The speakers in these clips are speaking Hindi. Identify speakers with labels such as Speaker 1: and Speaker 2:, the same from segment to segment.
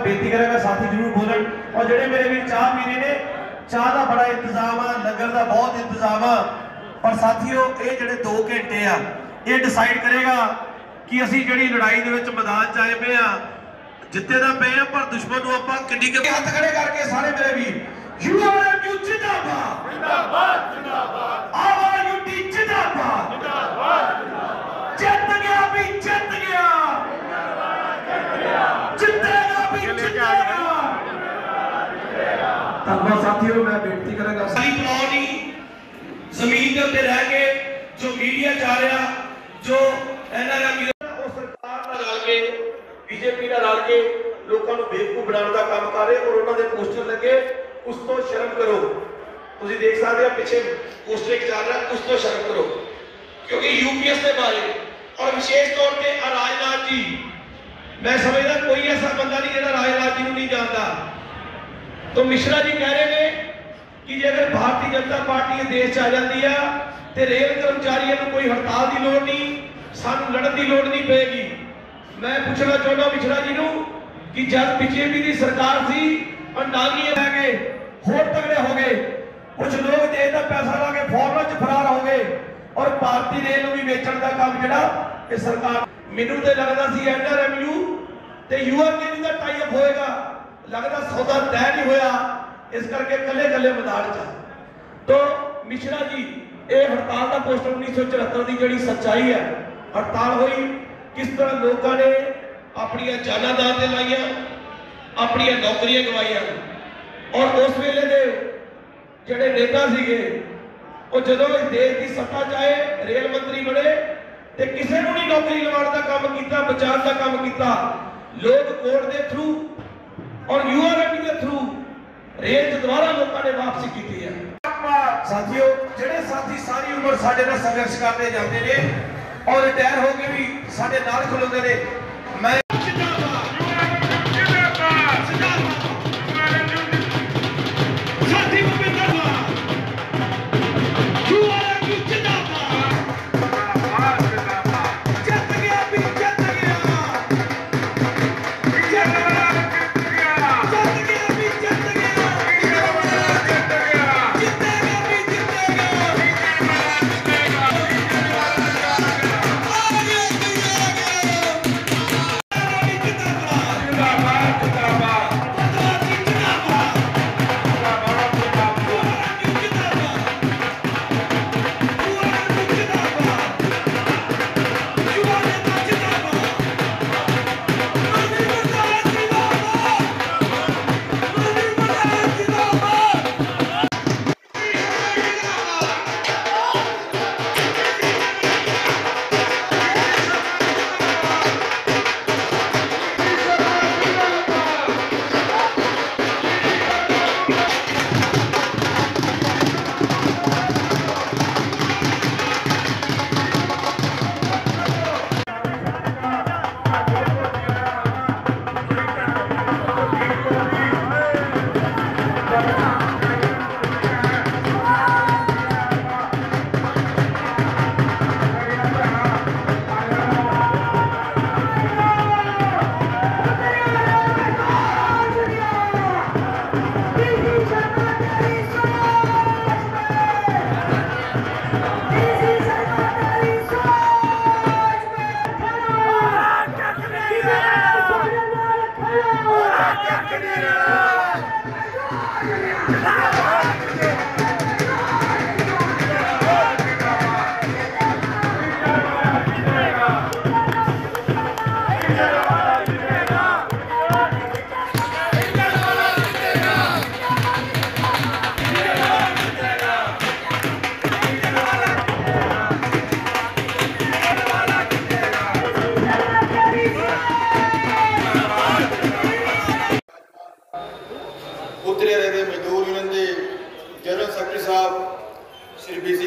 Speaker 1: बेनती करेगा साथी जरूर बोलन। और जेडे मेरे भी चाह पीने ने, चाह का बड़ा इंतजाम है, लंगर का बहुत इंतजाम है। और साथियों ये जेडे 2 घंटे आ ये डिसाइड करेगा कि असी जिहड़ी लड़ाई दे विच मैदान च आए पे आ, जिते दा पे आ, पर दुश्मन नूं आपां किड्डी के हत्थ खड़े करके सारे मेरे वीर यूआरएमयू जिंदाबाद जिंदाबाद जिंदाबाद, आरयूटी जिंदाबाद जिंदाबाद जिंदाबाद, जित गया भी जित गया जितेगा भी जितेगा। धन्यवाद साथियों, मैं बेनती करूंगा सारी कॉलोनी जमीन के उत्ते रह के जो मीडिया जा रहा, जो एनआरएम सरकार रल के बीजेपी रल के लोगों को बेवकूफ बनाने का काम कर रहे और उन्होंने पोस्टर लगे, उस तो शर्म करो। तुम देख सकते हो पिछले पोस्टर चल रहा, उस तो शर्म करो। क्योंकि यूपीएस के बारे और विशेष तौर पर राजनाथ जी, मैं समझदा कोई ऐसा बंदा नहीं जो राजनाथ जी को नहीं जानता। तो मिश्रा जी कह रहे हैं कि जे अगर भारतीय जनता पार्टी देश आ जाती है तो रेल कर्मचारियों को कोई हड़ताल की लोड़ नहीं, सानू लड़न की लोड़ नहीं पेगी। मैं पूछना चाहता मिश्रा जी को कि जब बीजेपी की सरकार सी और नांगी रह गए होर तगड़े हो गए, कुछ लोग देश का पैसा ला के फॉरन च फरार हो गए और भारतीय रेल भी बेचने का काम जिहड़ा ये सरकार, मैनू तो लगता सी एनआरएमयू ते यूआरएमयू का टाई अप होएगा, लगता सौदा तय नहीं होया, इस करके कले कले मैदान च। तो मिश्रा जी ये हड़ताल का पोस्टर 1974 की जी सच्चाई है, हड़ताल हुई किस तरह लोगों ने अपन जाना दान से लाइया, अपन नौकरियां गवाइया और उस वेले दे जेडे नेता सीगे वो जदों इस देश की सत्ता चाहे रेल मंत्री बने तो किसी को नहीं नौकरी लवाने का काम किया, बचाने का काम किया। लोग कोर्ट के थ्रू और यूआरएमयू के थ्रू रेल दोबारा लोगों ने वापसी की है। साथियों जेडे साथी सारी उम्र साडे नाल संघर्ष करते जाते हैं और रिटायर हो के भी साडे नाल खलोते ने, मैं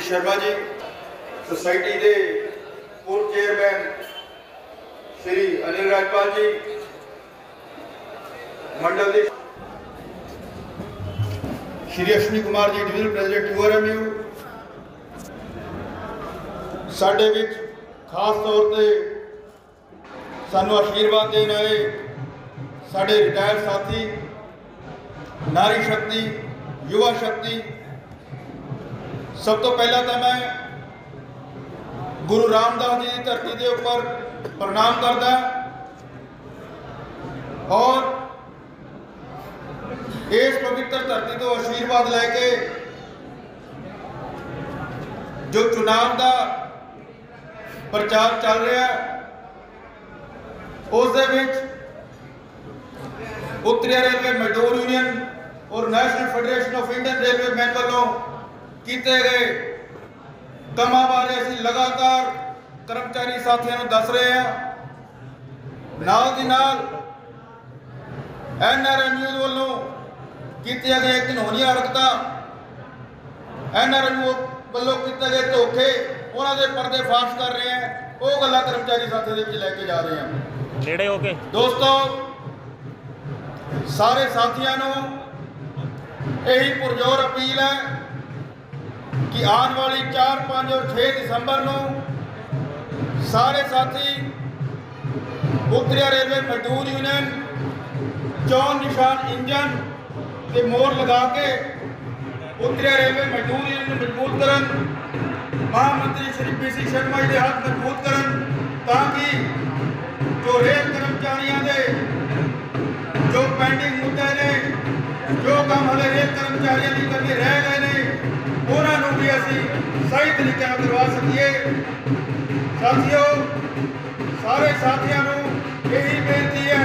Speaker 2: शर्मा जी, सोसाइटी के पूर्व चेयरमैन श्री अनिल राजपाल जी, मंडल के श्री अश्विनी कुमार जी, डिविजनल प्रेसिडेंट यूआरएमयू, साडे विच खास तौर पर सानू आशीर्वाद देने आए साढ़े रिटायर्ड साथी, नारी शक्ति, युवा शक्ति, सब तो पहला तो मैं गुरु रामदास जी की धरती के ऊपर प्रणाम करता और इस पवित्र धरती तो आशीर्वाद लैके जो चुनाव का प्रचार चल रहा है उस उत्तरी रेलवे मजदूर यूनियन और national federation of Indian railway man वालों किए गए कामां बारे असीं लगातार कर्मचारी साथियों को दस रहे हैं। नाल दी नाल NRMU वालों किए गए घिनौनियां हरकतां NRMU वालों किए गए धोखे उन्होंने पर्दे फाश कर रहे हैं, वो गल्लां कर्मचारी साथियों के लैके जा रहे हैं।
Speaker 3: नेड़े होके
Speaker 2: दोस्तों सारे साथियों को यही पुरजोर अपील है कि आने वाली 4, 5 और 6 दिसंबर को सारे साथी उत्तरी रेलवे मजदूर यूनियन चौन निशान इंजन के मोहर लगा के उत्तरी रेलवे मजदूर यूनियन मजबूत करन, महामंत्री श्री BC शर्मा जी के हाथ मजबूत करन, ताकि जो रेल कर्मचारियों के जो पेंडिंग मुद्दे ने, जो काम हले रेल कर्मचारियों की करके रह गए ने, उन्होंने भी असी सही तरीके करवा सकिए। साथियों सारे साथियों को यही बेनती है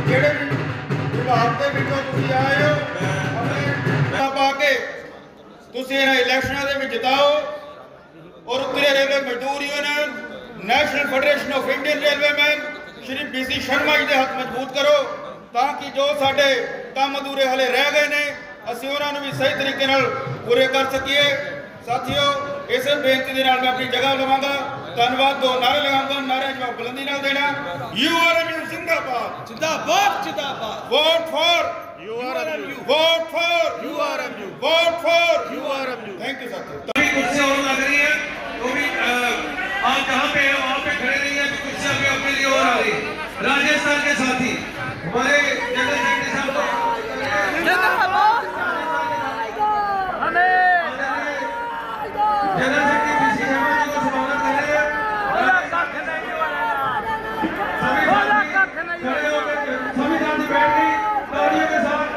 Speaker 2: जेड़े भी विभाग के विचों तुसीं आए हो अपने पा के तुसीं इन्हां इलैक्शनां दे विच जिताओ और उत्तरी रेलवे मजदूर union national federation of Indian railway men Shri BC Sharma ji के हाथ मजबूत करो, ताकि जो साडे काम अधूरे हले रह गए ने असीं उन्होंने भी सही तरीके नाल पूरे कर सकिए। साथियों इस बेनती के नाल मैं अपनी जगह लवांगा। धन्यवाद। 2 नारे लगाऊंगा, नारे जवाब बुलंदी नाल देना। URMU जिंदाबाद, जिंदाबाद, जिंदाबाद। Vote for URMU, vote for URMU, vote for URMU। Thank you साथियों।
Speaker 1: अभी कुर्सियां और लग रही है, तो भी आप जहाँ पे हैं वहाँ पे खड़े रहिए, अभी कुर्सियां भी अपने लिए और आ रही है। राजस्थान के साथी हमारे जनरल सेक्रेटरी साहब जनरल सेक्रेटरी BC शर्मा जी को स्वागत कर रहे हैं। सभी साथी बैठ गए तालियों के साथ।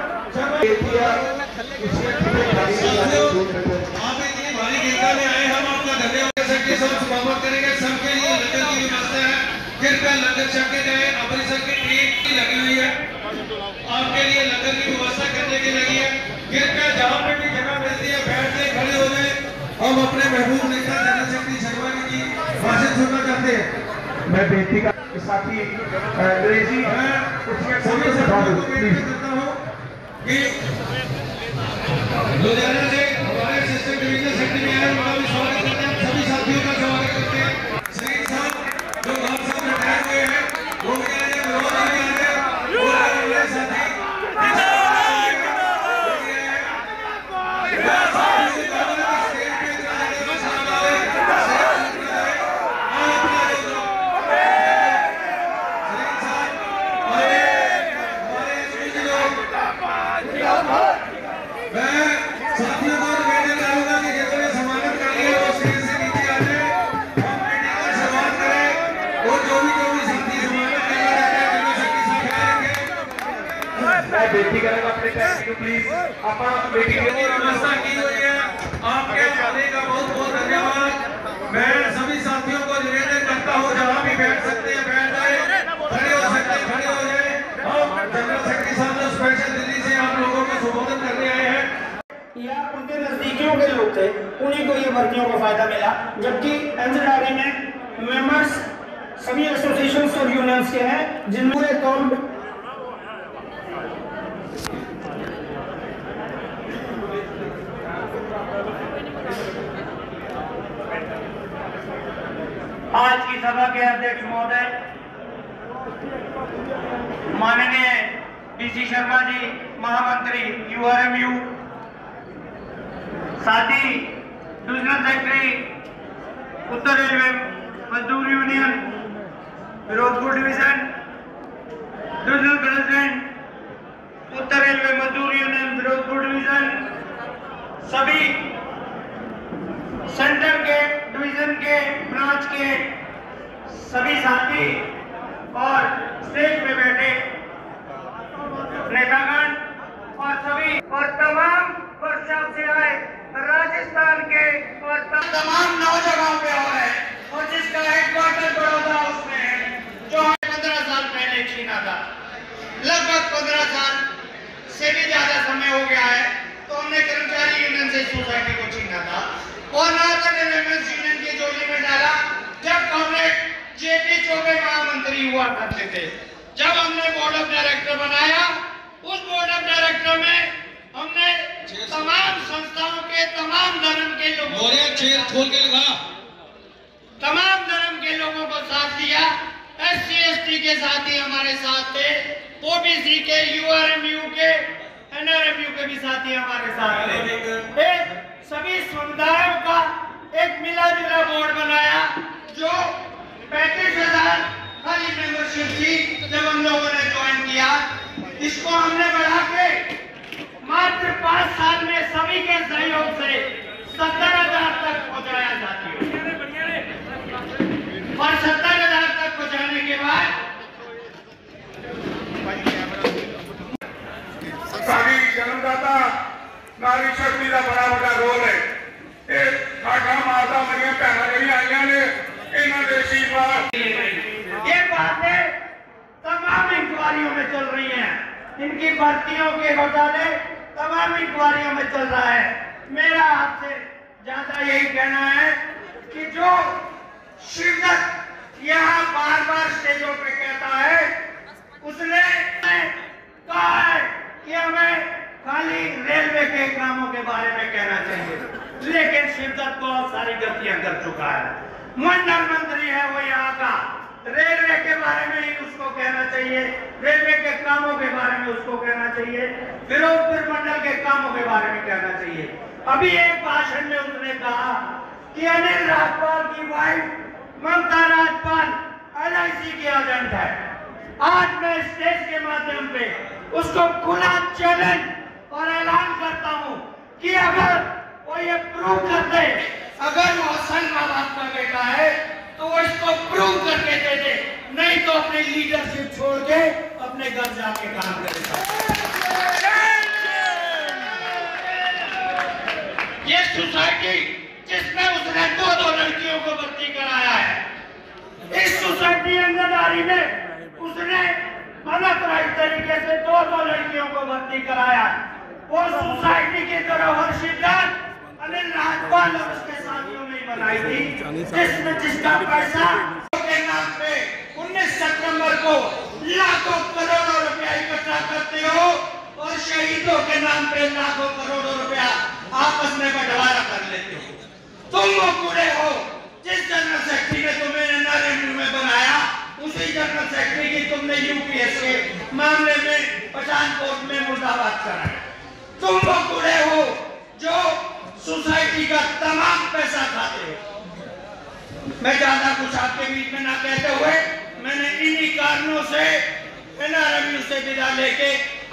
Speaker 1: आप इतनी भारी गिरता में आए, हम आपका धन्यवाद सेक्रेटरी साहब स्वागत करेंगे। सबके लिए लंगर की व्यवस्था है, कृपया लंगर छक के जाए। अमृतसर की टीम लगी हुई है, आपके लिए लंगर की व्यवस्था करने की लगी है। कृपया जहाँ पे भी जगह मिलती है बैठ के खड़े हो जाए। हम अपने महबूब नेता जनरल सेक्रेटरी शर्मा जी की भाषण सुनना चाहते हैं।
Speaker 4: मैं बेनती का साथी अंग्रेजी
Speaker 1: सभी साथियों को बेनती करता हूँ कि लुधियाना से हमारे असिस्टेंट डिविजनल सेक्रेटरी आए, उनका भी स्वागत करते हैं। सभी साथियों का स्वागत करते हैं। शहीद साहब जो आप सब रिटायर हुए हैं वो भी आ रहे हैं, विरोध भी आ रहे हैं, और हमारे साथी
Speaker 4: बेनती करेंगे अपने कैबिनेट प्लीज आप मीटिंग
Speaker 1: की व्यवस्था की हुई है। आपके आने का बहुत बहुत धन्यवाद। मैं सभी साथियों को निवेदन करता हूँ जहाँ भी बैठ सकते हैं बैठ जाए, खड़े हो सकते हैं खड़े हो जाए। हम जनरल सेक्रेटरी साहब जो स्पेशल दिल्ली से आप लोगों को संबोधन करने आए हैं
Speaker 5: या उनके नजदीकियों के लोग थे, उन्हीं को ये भर्तियों का फायदा मिला, जबकि NZRA में मेंबर्स सभी एसोसिएशंस और यूनियंस के हैं जिनमें तौर आज की सभा के अध्यक्ष महोदय माननीय BC शर्मा जी, महामंत्री URMU, साथी डिविजनल सेक्रेटरी उत्तर रेलवे मजदूर union Firozpur division, divisional president उत्तर रेलवे मजदूर यूनियन फिरोजपुर डिवीजन, सभी सेंटर के डिवीजन के ब्रांच के सभी साथी और स्टेज पे बैठे नेतागण और सभी और तमाम वर्कशॉप से आए राजस्थान के और तमाम 9 जगहों पे हो रहे हैं और जिसका हेडक्वार्टर बड़ौदा उसमें है, जो 15 साल पहले छीना था। लगभग 15 साल से भी ज्यादा समय हो गया है। तो हमने कर्मचारी यूनियन से सोसाइटी को छीना था और यूनियन की जोड़ी में डाला। जब कांग्रेस जेपी चौबे महामंत्री हुआ करते थे, जब हमने बोर्ड ऑफ डायरेक्टर बनाया, उस बोर्ड ऑफ डायरेक्टर में हमने तमाम संस्थाओं के तमाम धर्म के लोगों तमाम धर्म के लोगों को साथ दिया। SC ST के साथी हमारे साथ थे, OBC के, URMU के, NRMU के भी साथी हमारे साथ थे। एक सभी समुदायों का एक मिला जुला बोर्ड बनाया जो 35,000 खाली मेंबरशिप थी जब हम लोगों ने ज्वाइन किया। इसको हमने बढ़ा के मात्र 5 साल में सभी के सहयोग से 70,000 तक पहुंचाया जाती है और 70,000 तक पहुंचाने के बाद
Speaker 2: साडी जन्मदाता नारी शक्ति का बड़ा बड़ा रोल है। साडा माता मेरिया भैन जी आईया ने इन्हों के आशीर्वाद।
Speaker 5: ये बातें तमाम इंक्वायरियों में चल रही हैं, इनकी भर्तियों के घोटाले तमाम इंक्वायरियों में चल रहा है। मेरा आपसे ज्यादा यही कहना है कि जो शिवदत्त यहाँ बार बार स्टेजों पे कहता है, उसने कहा है कि हमें खाली रेलवे के कामों के बारे में कहना चाहिए, लेकिन शिवदत्त बहुत सारी गलतियां कर चुका है। मंडल मंत्री है वो यहाँ का, रेलवे के बारे में ही उसको कहना चाहिए, रेलवे के कामों के बारे में उसको कहना चाहिए, फिरोजपुर मंडल के कामों के बारे में कहना चाहिए। अभी एक भाषण में उसने कहा कि अनिल राजपाल की वाइफ ममता राजपाल LIC की एजेंट है। आज मैं स्टेज के माध्यम पे उसको खुला चैलेंज और ऐलान करता हूं कि अगर वो ये प्रूव कर दे, अगर वो असल माँ बाप का बेटा है तो वो इसको प्रूव करके दे दे, नहीं तो अपनी लीडरशिप छोड़ के अपने घर जाके काम करेगा। ये सोसाइटी जिसमें उसने 2 लड़कियों को भर्ती कराया है, इस सोसाइटी अंगनवाड़ी में उसने अनअथराइज्ड तरीके से 2 लड़कियों को भर्ती कराया। वो सोसाइटी की तरफ हर शिद्दत अनिल राजपाल और उसके साथियों ने बनाई थी, जिसका पैसा के नाम पे 19 सितंबर को लाखों करोड़ों रुपया इकट्ठा करते हो और शहीदों के नाम पे लाखों करोड़ों रुपया आपस में बंटवारा कर लेते हो। तुम वो पूरे हो जिस जनरल सेक्रेटरी ने तुम्हें NRMU में बनाया, उसी जनरल सेक्रेटरी की तुमने UPS के मामले में पठानकोट में मुर्दाबाद कराया। तुम वो पूरे हो जो सोसाइटी का तमाम पैसा खाते हो। मैं ज्यादा कुछ आपके बीच में ना कहते हुए मैंने इन्हीं कारणों से NRMU से विदा लेके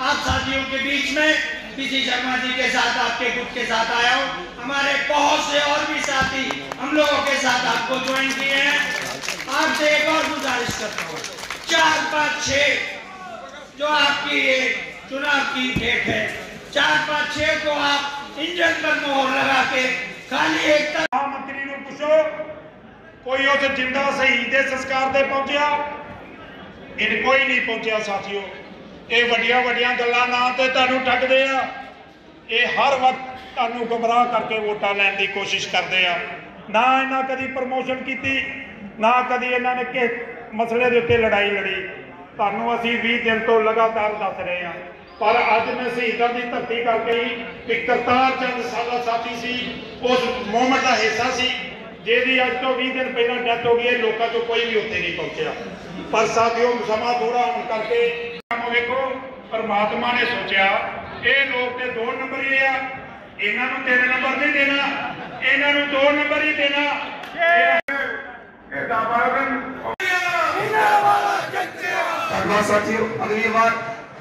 Speaker 5: आप साथियों के बीच में PC शर्मा जी के साथ, आपके गुट के साथ आया हूँ। हमारे बहुत से और भी साथी हम लोगों के साथ आपको ज्वाइन किए हैं। आपसे एक और गुजारिश करता हूँ, 4, 5, 6 जो आपकी चुनाव की डेट है, 4, 5, 6 को आप इंजन पर मोहर लगा के खाली एक
Speaker 2: मंत्री ਨੂੰ ਪੁੱਛੋ ਕੋਈ ਉੱਥੇ ਜਿੰਦਾ ਸ਼ਹੀਦ ਦੇ ਸੰਸਕਾਰ ਤੇ ਪਹੁੰਚਿਆ? ਇਹ ਕੋਈ ਨਹੀਂ ਪਹੁੰਚਿਆ ਸਾਥੀਓ। ਇਹ ਵੱਡੀਆਂ ਵੱਡੀਆਂ ਗੱਲਾਂ ਨਾਂ ਤੇ ਤੁਹਾਨੂੰ ਠੱਗਦੇ ਆ। ਇਹ ਹਰ ਵਕਤ ਤੁਹਾਨੂੰ ਗੁੰਮਰਾਹ ਕਰਕੇ ਵੋਟਾਂ ਲੈਣ ਦੀ ਕੋਸ਼ਿਸ਼ ਕਰਦੇ ਆ। ਨਾ ਇਹਨਾਂ ਕਦੀ ਪ੍ਰਮੋਸ਼ਨ ਕੀਤੀ, ਨਾ ਕਦੀ ਇਹਨਾਂ ਨੇ ਕਿਸੇ ਮਸਲੇ ਦੇ ਉੱਤੇ ਲੜਾਈ ਲੜੀ। ਤੁਹਾਨੂੰ ਅਸੀਂ 20 ਦਿਨ ਤੋਂ ਲਗਾਤਾਰ ਦੱਸ ਰਹੇ ਹਾਂ, पर अज मैं शहीदों की धरती करके ही करतार चंद साला साथी सी उस मूवमेंट का हिस्सा सी जिहदी अज तो 20 दिन पहला डेथ हो गई है। लोगों चों कोई भी उत्थे नहीं पहुंचा, पर साथियों समा थोड़ा होने करके वेखो परमात्मा ने सोचा ये लोग तो 2 नंबर ही आ, इन्हां नूं 3 नंबर नहीं देना, इन्हां नूं 2 नंबर ही देना।
Speaker 1: धन्यवाद साथियों। अगली बार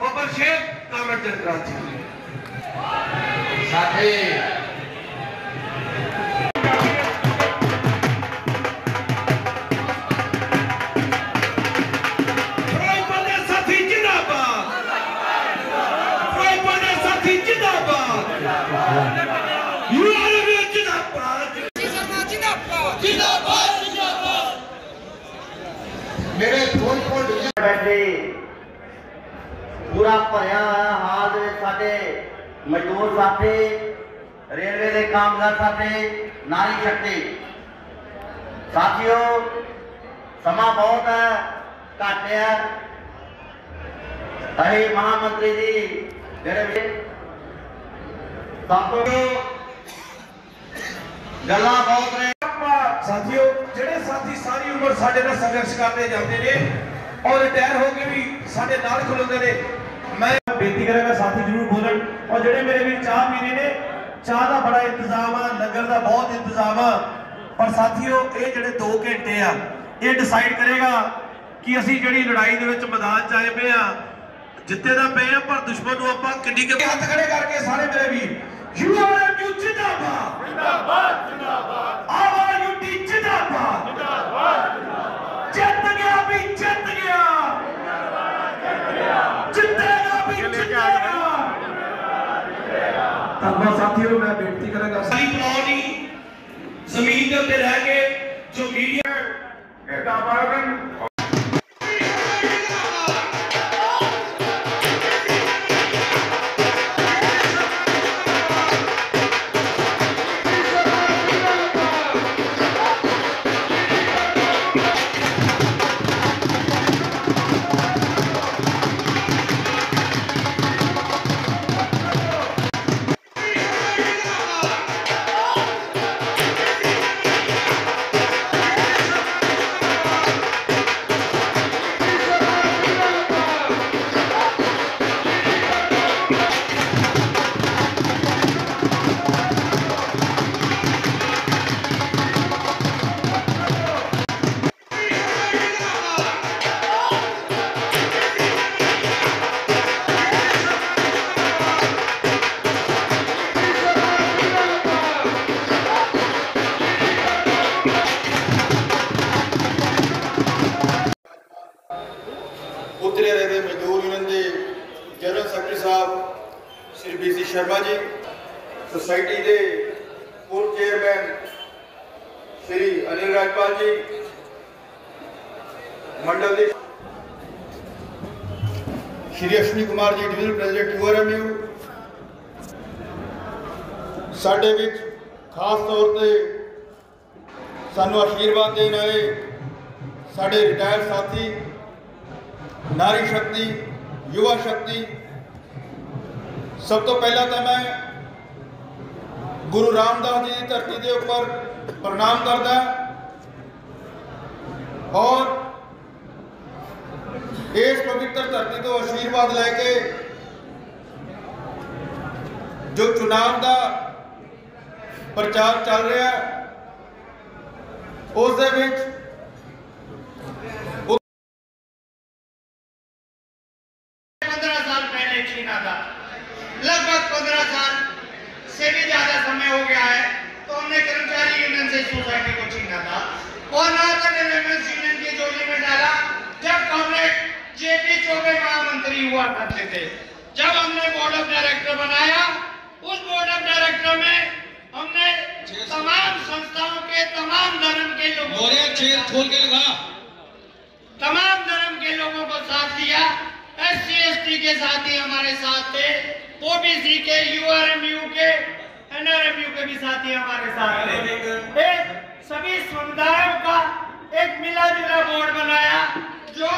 Speaker 1: बब्बर शेख कामर चंद्राज जी
Speaker 2: साथी मेरे
Speaker 5: बैठे पूरा भरिया हाल दे साडे मजदूर साथी रेलवे के कामगार साथी नारी शक्ति साथियों समा बहुत है घट है अही महामंत्री जी जेडे सब गल्ला बहुत ने
Speaker 1: साथियों जेडे साथी सारी उम्र साडे नाल संघर्ष करते जाते ने और रिटायर होके भी साडे नाल खलोते ने मैं बेनती करांगा साथी जरूर बोलन और जेडे मेरे भी चाह पीने ने चाह का बड़ा इंतजाम है लंगर का बहुत इंतजाम है पर साथियों ये जेडे 2 घंटे आ ये डिसाइड करेगा कि असी जेडी लड़ाई दे विच मैदान च आए पे आ जिते दा पे आ पर दुश्मन नूं आपां किड्डी के हत्थ खड़े करके सारे मेरे वीर यूआरएमयू जिंदाबाद जिंदाबाद जिंदाबाद आवाज उठी जिंदाबाद जिंदाबाद जित गया भी जित गया जितेगा भी जितेगा। धन्यवाद साथियों मैं बेनती करांगा सारी कॉलोनी जमीन के उत्ते रह के जो मीडिया
Speaker 2: उत्तरी रेलवे मजदूर यूनियन के जनरल सैकटरी साहब श्री BC शर्मा जी सोसाइटी के पूर्व चेयरमैन श्री अनिल राजपाल जी मंडल के Shri Ashwini Kumar ji divisional president URMU साडे विच खास तौर पर सानू आशीर्वाद देने आए साडे रिटायर साथी नारी शक्ति युवा शक्ति सब तो पहला तो मैं गुरु रामदास जी की धरती के ऊपर प्रणाम करदा और इस पवित्र धरती तो आशीर्वाद लैके जो चुनाव का प्रचार चल रहा है उस दे विच
Speaker 5: 15 साल पहले छीना था, लगभग 15 साल से भी ज्यादा समय हो गया है। तो हमने कर्मचारी यूनियन से सोसाइटी को छीना था और नॉर्दर्न एलिमेंट्स यूनियन की जोड़ी में डाला जब हमने जेपी चौबे महामंत्री हुआ करते थे। जब हमने बोर्ड ऑफ डायरेक्टर बनाया, उस बोर्ड ऑफ डायरेक्टर में हमने तमाम संस्थाओं के तमाम धर्म के लोगों तमाम धर्म के लोगों को साथ दिया। SC ST के साथी हमारे साथ थे, OBC के, URMU के, NRMU के भी साथी हमारे साथ थे। सभी समुदायों का एक मिला जुला बोर्ड बनाया जो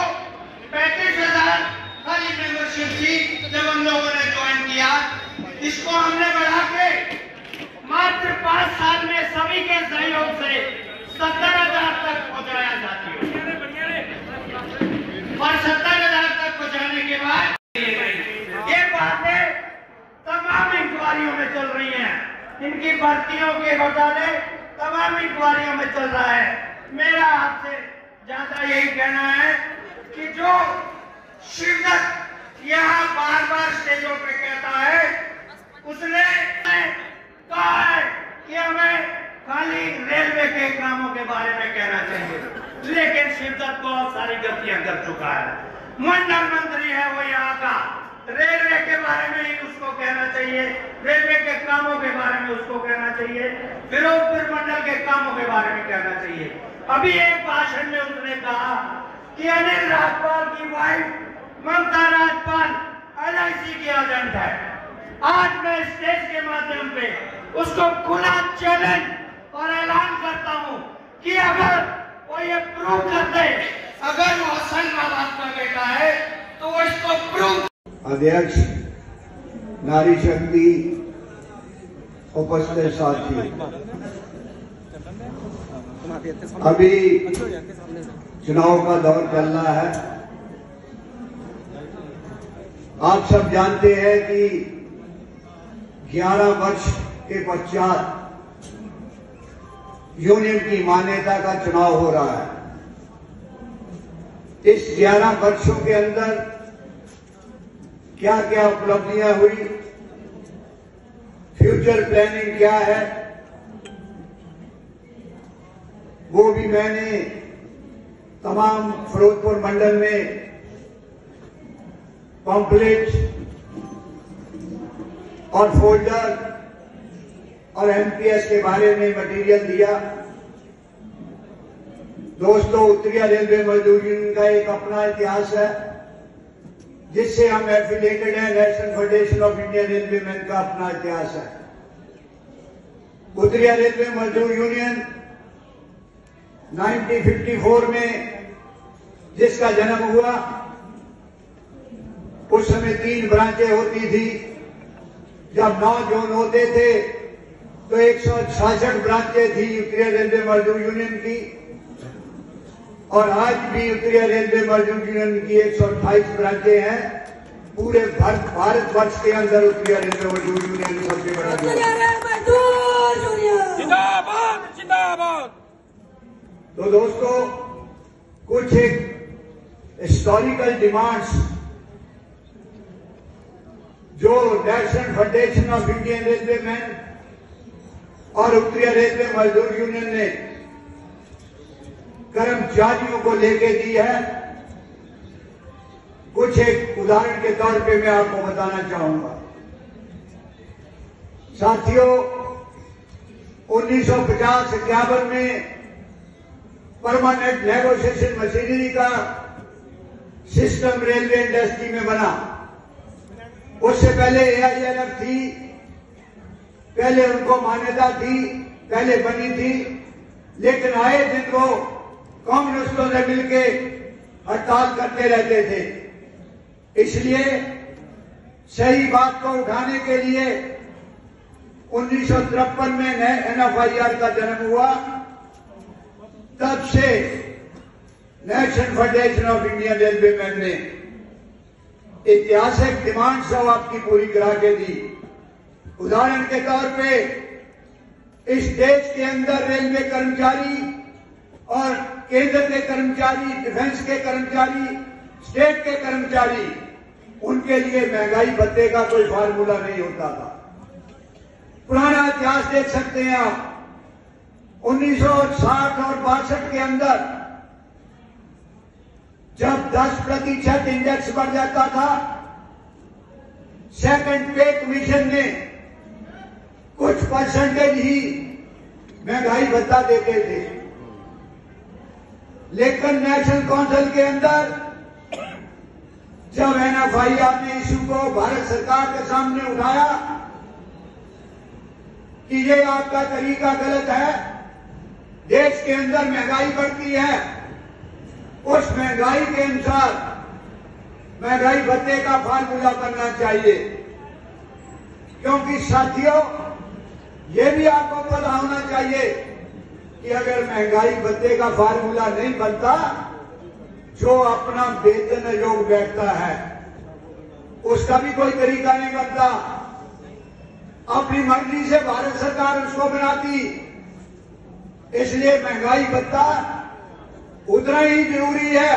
Speaker 5: 35,000 खाली मेंबरशिप थी जब हम लोगों ने ज्वाइन किया। इसको हमने बढ़ा के मात्र 5 साल में सभी के सहयोग से 70,000 तक पहुंचाया साथियों। और 70,000 तक पहुंचाने के बाद ये बातें तमाम इंक्वायरियों में चल रही हैं। इनकी भर्तियों के घोटाले तमाम इंक्वायरियों में चल रहा है। मेरा आपसे ज्यादा यही कहना है कि जो शिवदत्त यहाँ बार बार स्टेजों पे कहता है, उसने कहा है कि हमें खाली रेलवे के कामों के बारे में कहना चाहिए, लेकिन शिवदत्त बहुत सारी गलतियां कर चुका है। मंडल मंत्री है वो यहाँ का, रेलवे के बारे में ही उसको कहना चाहिए, रेलवे के कामों के बारे में उसको कहना चाहिए, फिरोजपुर मंडल के कामों के बारे में कहना चाहिए। अभी एक भाषण में उसने कहा कि अनिल राजपाल की वाइफ ममता राजपाल LIC की एजेंट है। आज मैं स्टेज के माध्यम पे उसको खुला चैलेंज और ऐलान करता हूं कि अगर वो ये प्रूव कर दे, अगर वो होशंगाबाद का बेटा है तो वो इसको प्रूव।
Speaker 3: अध्यक्ष, नारी शक्ति, उपस्थित साथी, अभी चुनाव का दौर चल रहा है। आप सब जानते हैं कि 11 वर्ष के पश्चात यूनियन की मान्यता का चुनाव हो रहा है। इस 11 वर्षों के अंदर क्या क्या उपलब्धियां हुई, फ्यूचर प्लानिंग क्या है, वो भी मैंने तमाम फिरोजपुर मंडल में पम्पलेट और फोल्डर और MPS के बारे में मटेरियल दिया। दोस्तों, उत्तरी रेलवे मजदूर यूनियन का एक अपना इतिहास है, जिससे हम एफिलिएटेड हैं। National federation of Indian railway man का अपना इतिहास है। उत्तरी रेलवे मजदूर यूनियन 1954 में जिसका जन्म हुआ, उस समय 3 ब्रांचें होती थी। जब 9 जोन होते थे तो 166 ब्रांचें थी उत्तरी रेलवे मजदूर यूनियन की, और आज भी उत्तरी रेलवे मजदूर यूनियन की 128 ब्रांचें हैं। पूरे भारतवर्ष के अंदर उत्तरी रेलवे मजदूर यूनियन सबसे बड़ा
Speaker 6: जिंदाबाद जिंदाबाद।
Speaker 3: तो दोस्तों, कुछ एक हिस्टोरिकल डिमांड्स जो national federation of Indian railway man और उत्तरी रेलवे मजदूर यूनियन ने कर्मचारियों को लेके दी है, कुछ एक उदाहरण के तौर पे मैं आपको बताना चाहूंगा। साथियों, 1950-51 में परमानेंट नेगोशिएशन मशीनरी का सिस्टम रेलवे इंडस्ट्री में बना। उससे पहले AILF थी, पहले उनको मान्यता थी, पहले बनी थी, लेकिन आए दिन वो कम्युनिस्टों से मिलके हड़ताल करते रहते थे। इसलिए सही बात को उठाने के लिए 1953 में NFIR का जन्म हुआ। तब से national federation of Indian railway man ने ऐतिहासिक डिमांड सब आपकी पूरी करा के दी। उदाहरण के तौर पे इस देश के अंदर रेलवे कर्मचारी और केंद्र के कर्मचारी, डिफेंस के कर्मचारी, स्टेट के कर्मचारी, उनके लिए महंगाई भत्ते का कोई फार्मूला नहीं होता था। पुराना इतिहास देख सकते हैं आप। 1960 और 62 के अंदर जब 10% इंडेक्स बढ़ जाता था, सेकंड पे कमीशन ने कुछ परसेंटेज ही महंगाई भत्ता देते थे। लेकिन नेशनल काउंसिल के अंदर जब NFIR ने इशू को भारत सरकार के सामने उठाया कि ये आपका तरीका गलत है, देश के अंदर महंगाई बढ़ती है, उस महंगाई के अनुसार महंगाई भत्ते का फार्मूला बनना चाहिए। क्योंकि साथियों, ये भी आपको पता होना चाहिए कि अगर महंगाई भत्ते का फार्मूला नहीं बनता, जो अपना वेतन योग बैठता है उसका भी कोई तरीका नहीं बनता। अपनी मर्जी से भारत सरकार उसको बनाती। इसलिए महंगाई भत्ता उतना ही जरूरी है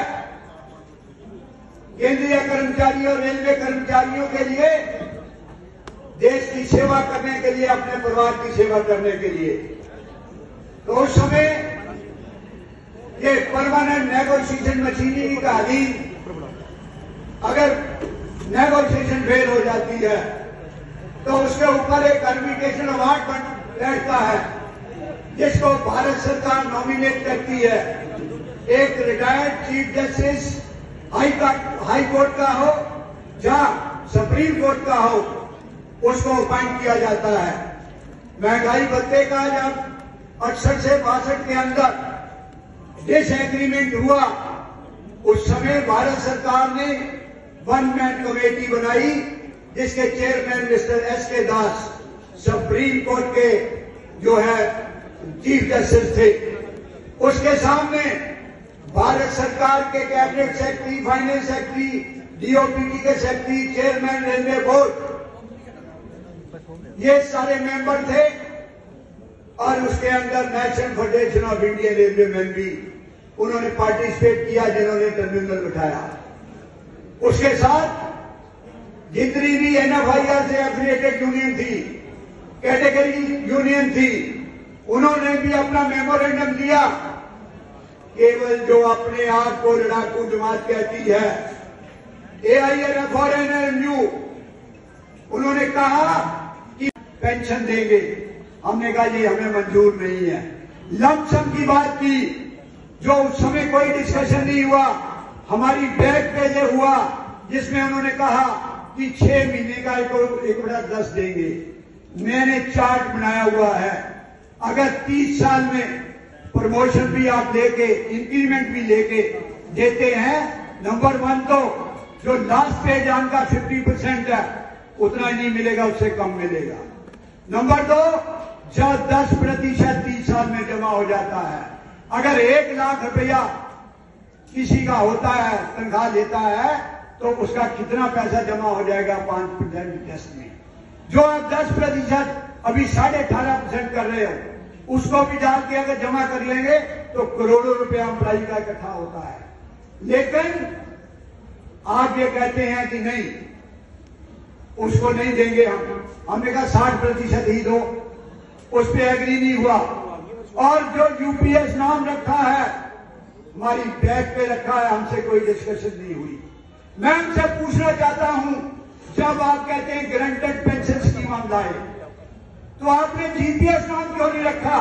Speaker 3: केंद्रीय कर्मचारियों, रेलवे कर्मचारियों के लिए, देश की सेवा करने के लिए, अपने परिवार की सेवा करने के लिए। तो उस समय ये परमानेंट नेगोशिएशन मशीनरी का अधीन अगर नेगोशिएशन फेल हो जाती है तो उसके ऊपर एक आर्बिट्रेशन अवार्ड बैठता है जिसको भारत सरकार नॉमिनेट करती है। एक retired chief justice high court का हो या सुप्रीम कोर्ट का हो, उसको अपॉइंट किया जाता है। महंगाई भत्ते का जब 68 से 62 के अंदर डिसएग्रीमेंट हुआ, उस समय भारत सरकार ने वन मैन कमेटी बनाई जिसके चेयरमैन मिस्टर एस.के. दास सुप्रीम कोर्ट के जो है चीफ जस्टिस थे। उसके सामने भारत सरकार के cabinet secretary, finance secretary, DOPT के सेक्रेटरी, चेयरमैन रेलवे बोर्ड, ये सारे मेंबर थे और उसके अंदर national federation of Indian railway man भी उन्होंने पार्टिसिपेट किया जिन्होंने ट्रिब्यूनल बिठाया। उसके साथ जितनी भी एनएफआईआर से एफिलिएटेड यूनियन थी, कैटेगरी यूनियन थी, उन्होंने भी अपना मेमोरेंडम दिया। केवल जो अपने आप को लड़ाकू जमात कहती है, एआईएलएफ और एनएलयू, उन्होंने कहा कि पेंशन देंगे। हमने कहा ये हमें मंजूर नहीं है। लमसम की बात की, जो उस समय कोई डिस्कशन नहीं हुआ, हमारी बैक पे ये हुआ जिसमें उन्होंने कहा कि 6 महीने का 1/10 देंगे। मैंने चार्ट बनाया हुआ है, अगर 30 साल में प्रमोशन भी आप लेके, इंक्रीमेंट भी लेके देते हैं, नंबर 1 तो जो लास्ट पे जान का 50% है उतना ही नहीं मिलेगा, उससे कम मिलेगा। नंबर 2, जब 10% 30 साल में जमा हो जाता है, अगर 1 लाख रुपया किसी का होता है, तनख्वाह लेता है, तो उसका कितना पैसा जमा हो जाएगा 5% इंटरेस्ट में। जो आप 10% अभी 18.5% कर रहे हो, उसको भी डाल के अगर जमा कर लेंगे तो करोड़ों रुपया एम्प्लॉई का इकट्ठा होता है। लेकिन आप ये कहते हैं कि नहीं, उसको नहीं देंगे हमने कहा 60% ही दो, उस पर एग्री नहीं हुआ। और जो यूपीएस नाम रखा है, हमारी बैग पे रखा है, हमसे कोई डिस्कशन नहीं हुई। मैं उनसे पूछना चाहता हूं, जब आप कहते हैं गारंटेड पेंशन स्कीम हम लाए, तो आपने जीपीएस नाम क्यों नहीं रखा?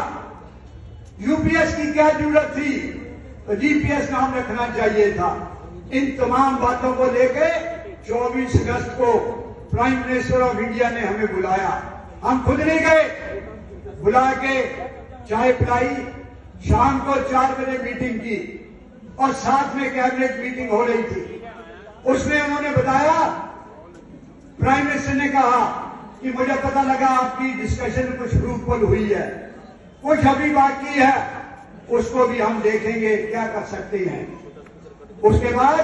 Speaker 3: यूपीएस की क्या जरूरत थी? तो जीपीएस नाम रखना चाहिए था। इन तमाम बातों को लेके 24 अगस्त को प्राइम मिनिस्टर ऑफ इंडिया ने हमें बुलाया। हम खुद नहीं गए, बुला के चाय पिलाई, शाम को 4 बजे मीटिंग की और साथ में कैबिनेट मीटिंग हो रही थी। उसमें उन्होंने बताया, प्राइम मिनिस्टर ने कहा कि मुझे पता लगा आपकी डिस्कशन कुछ फ्रूटफुल हुई है, कुछ अभी बाकी है, उसको भी हम देखेंगे क्या कर सकते हैं। उसके बाद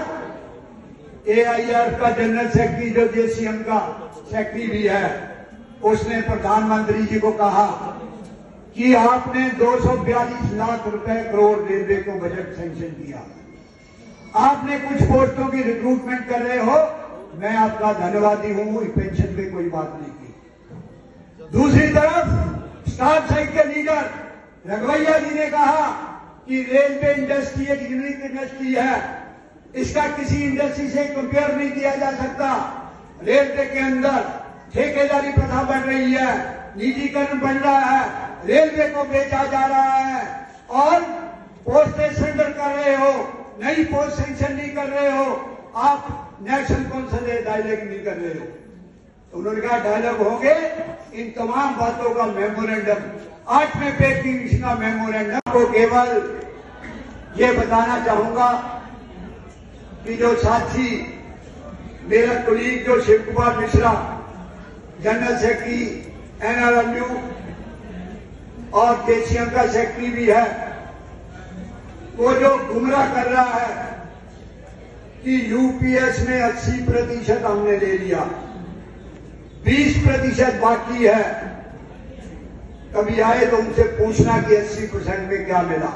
Speaker 3: एआईआर का जनरल सेक्रेटरी, जो जेसीएम का सेक्रेटरी भी है, उसने प्रधानमंत्री जी को कहा कि आपने 242 लाख रुपए करोड़ रेलवे को बजट सैंक्शन किया, आपने कुछ पोस्टों की रिक्रूटमेंट कर रहे हो, मैं आपका धन्यवादी हूं, पेंशन पे कोई बात नहीं की। दूसरी तरफ स्टाफ साइड के लीडर रघुवैया जी ने कहा कि रेलवे इंडस्ट्री एक यूनिक इंडस्ट्री है, इसका किसी इंडस्ट्री से कंपेयर नहीं किया जा सकता। रेलवे के अंदर ठेकेदारी प्रथा बढ़ रही है, निजीकरण बढ़ रहा है, रेलवे को बेचा जा रहा है और पोस्ट सरेंडर कर रहे हो, नई पोस्ट सेंक्शन नहीं कर रहे हो, आप नेशनल काउंसिल डायलॉग नहीं कर रहे हो। तो उन्होंने कहा डायलॉग होंगे, इन तमाम बातों का मेमोरेंडम, 8वें पेज की का मेमोरेंडम को केवल ये बताना चाहूंगा कि जो साथी मेरा कुलीग जो Shiv Kumar Mishra, general secretary NRMU और जेसीएम का सेक्रेटरी भी है, वो जो गुमराह कर रहा है कि यूपीएस में 80% हमने ले लिया, 20% बाकी है। कभी आए तो उनसे पूछना कि 80% में क्या मिला।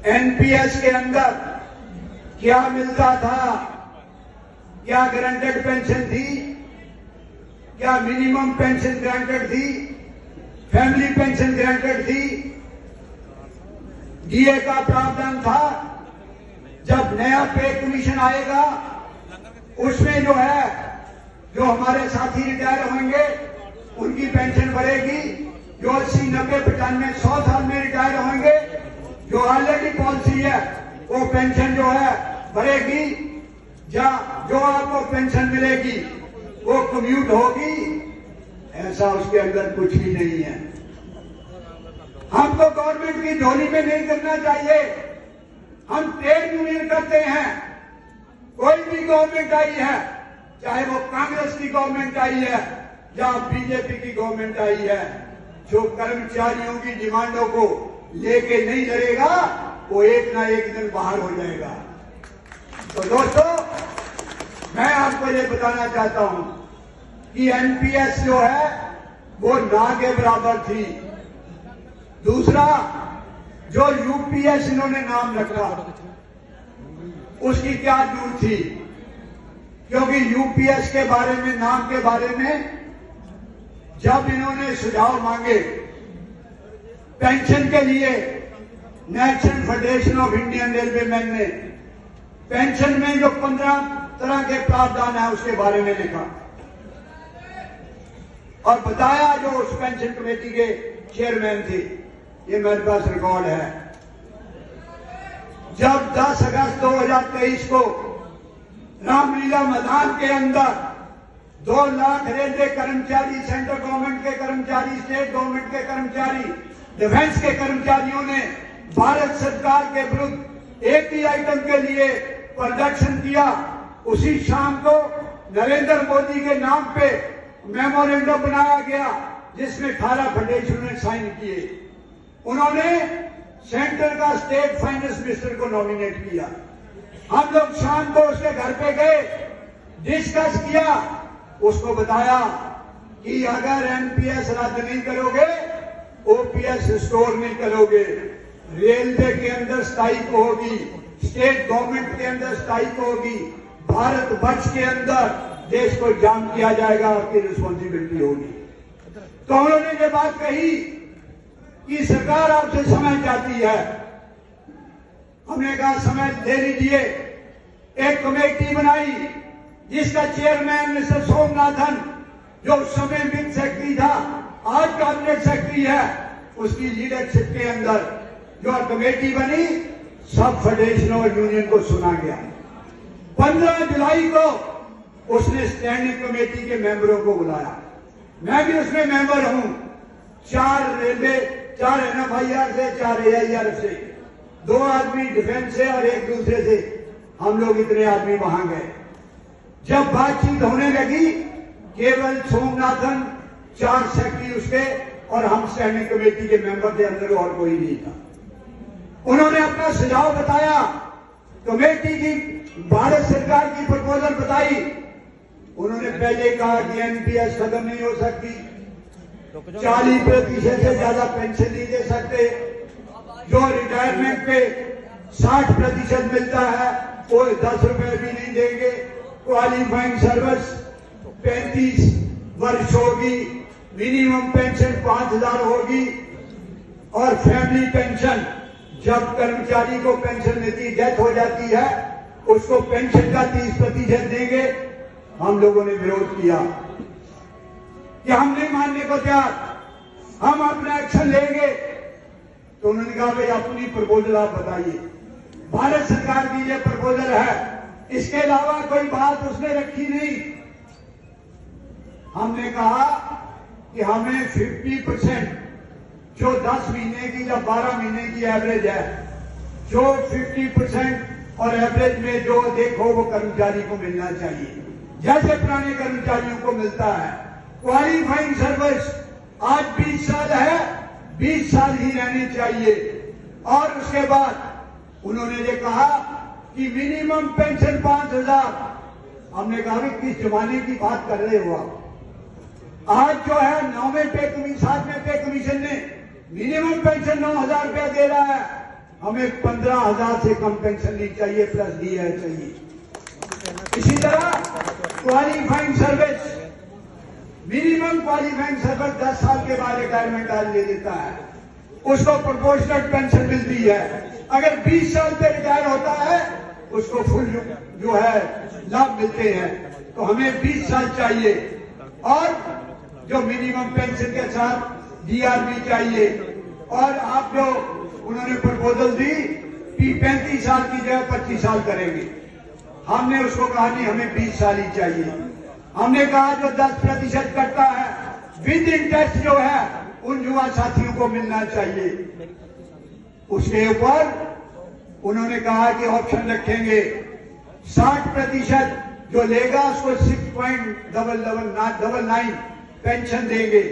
Speaker 3: एनपीएस के अंदर क्या मिलता था, क्या गारंटेड पेंशन थी, क्या मिनिमम पेंशन ग्रांटेड थी, फैमिली पेंशन ग्रांटेड थी, डीए का प्रावधान था। जब नया पे कमीशन आएगा उसमें जो है, जो हमारे साथी रिटायर होंगे उनकी पेंशन बढ़ेगी, जो 80, 90, 95, 100 साल में रिटायर होंगे, जो ऑलरेडी पॉलिसी है वो पेंशन जो है बढ़ेगी, जो आपको पेंशन मिलेगी वो कम्यूट होगी। ऐसा उसके अंदर कुछ भी नहीं है। हमको गवर्नमेंट की झोली में नहीं करना चाहिए। हम ट्रेड यूनियन करते हैं। कोई भी गवर्नमेंट आई है, चाहे वो कांग्रेस की गवर्नमेंट आई है या बीजेपी की गवर्नमेंट आई है, जो कर्मचारियों की डिमांडों को लेके नहीं लड़ेगा वो एक ना एक दिन बाहर हो जाएगा। तो दोस्तों, मैं आपको ये बताना चाहता हूं कि एनपीएस जो है वो ना के बराबर थी। दूसरा, जो यूपीएस इन्होंने नाम रखा उसकी क्या जरूरत थी? क्योंकि यूपीएस के बारे में, नाम के बारे में जब इन्होंने सुझाव मांगे पेंशन के लिए, national federation of Indian railway man ने पेंशन में जो 15 तरह के प्रावधान है उसके बारे में लिखा और बताया। जो उस पेंशन कमेटी के चेयरमैन थे, ये मेरे पास रिकॉर्ड है, जब 10 अगस्त 2023 को रामलीला मैदान के अंदर 2 लाख रेलवे कर्मचारी, सेंट्रल गवर्नमेंट के कर्मचारी, स्टेट गवर्नमेंट के कर्मचारी, डिफेंस के कर्मचारियों ने भारत सरकार के विरुद्ध एक ही आइटम के लिए प्रदर्शन किया, उसी शाम को नरेंद्र मोदी के नाम पे मेमोरेंडम बनाया गया जिसमें 18 फेडरेशन ने साइन किए। उन्होंने सेंटर का स्टेट फाइनेंस मिनिस्टर को नॉमिनेट किया। हम लोग शाम को उसके घर पे गए, डिस्कस किया, उसको बताया कि अगर एनपीएस रद्द नहीं करोगे, ओपीएस रिस्टोर नहीं करोगे, रेलवे के अंदर स्ट्राइक होगी, स्टेट गवर्नमेंट के अंदर स्ट्राइक होगी, भारत वर्ष के अंदर देश को जाम किया जाएगा, आपकी रिस्पॉन्सिबिलिटी होगी। तो उन्होंने ये बात कही कि सरकार आपसे समय चाहती है। हमने कहा समय ले लीजिए। एक कमेटी बनाई जिसका चेयरमैन मिस्टर सोमनाथन, जो उस समय वित्त सेक्रेटरी था, आज कैबिनेट सेक्रेटरी है, उसकी लीडरशिप के अंदर जो कमेटी बनी, सब फेडरेशन और यूनियन को सुना गया। 15 जुलाई को उसने स्टैंडिंग कमेटी के मेंबरों को बुलाया। मैं भी उसमें मेंबर हूं। 4 रेलवे, 4 एनएफआईआर से, 4 एआईआर से, 2 आदमी डिफेंस से और एक दूसरे से, हम लोग इतने आदमी वहां गए। जब बातचीत होने लगी, केवल सोमनाथन, 4 सेक्रेटरी उसके और हम स्टैंडिंग कमेटी के मेंबर थे, अंदर और कोई नहीं था। उन्होंने अपना सुझाव बताया, कमेटी की भारत सरकार की प्रपोजल बताई। उन्होंने पहले कहा कि एनपीएस खत्म नहीं हो सकती, 40% से ज्यादा पेंशन नहीं दे सकते, जो रिटायरमेंट पे 60% मिलता है वो 10 रुपए भी नहीं देंगे, क्वालिफाइंग सर्विस 35 वर्ष होगी, मिनिमम पेंशन 5000 होगी और फैमिली पेंशन, जब कर्मचारी को पेंशन मिलती, डेथ हो जाती है, उसको पेंशन का 30% देंगे। हम लोगों ने विरोध किया कि हम नहीं मानने को तैयार, हम अपना एक्शन लेंगे। तो उन्होंने कहा भाई अपनी प्रपोजल आप बताइए। भारत सरकार की ये प्रपोजल है, इसके अलावा कोई बात उसने रखी नहीं। हमने कहा कि हमें 50% जो 10 महीने की या 12 महीने की एवरेज है, जो 50% और एवरेज में जो देखो वो कर्मचारी को मिलना चाहिए, जैसे पुराने कर्मचारियों को मिलता है। क्वालिफाइंग सर्विस आज 20 साल है, 20 साल ही रहनी चाहिए। और उसके बाद उन्होंने ये कहा कि मिनिमम पेंशन 5000। हमने कहा किस जमाने की बात कर रहे हो आप? आज जो है 9वें पे कमीशन, 7वें पे कमीशन ने मिनिमम पेंशन 9000 रुपया दे रहा है, हमें 15,000 से कम पेंशन नहीं चाहिए, प्लस दिया चाहिए। इसी तरह qualifying service, minimum qualifying service 10 साल के बाद रिटायरमेंट आज ले लेता है, उसको प्रोपोर्शनल पेंशन मिलती है। अगर 20 साल पे रिटायर होता है उसको फुल जो है लाभ मिलते हैं। तो हमें 20 साल चाहिए और जो मिनिमम पेंशन के साथ डीआरबी चाहिए। और आप जो उन्होंने प्रपोजल दी कि 35 साल की जगह 25 साल करेंगे, हमने उसको कहा नहीं, हमें 20 साल ही चाहिए। हमने कहा जो 10% कटता है विद इंटरेस्ट जो है उन युवा साथियों को मिलना चाहिए। उसके ऊपर उन्होंने कहा कि ऑप्शन रखेंगे 60% जो लेगा उसको 6.99 पेंशन देंगे।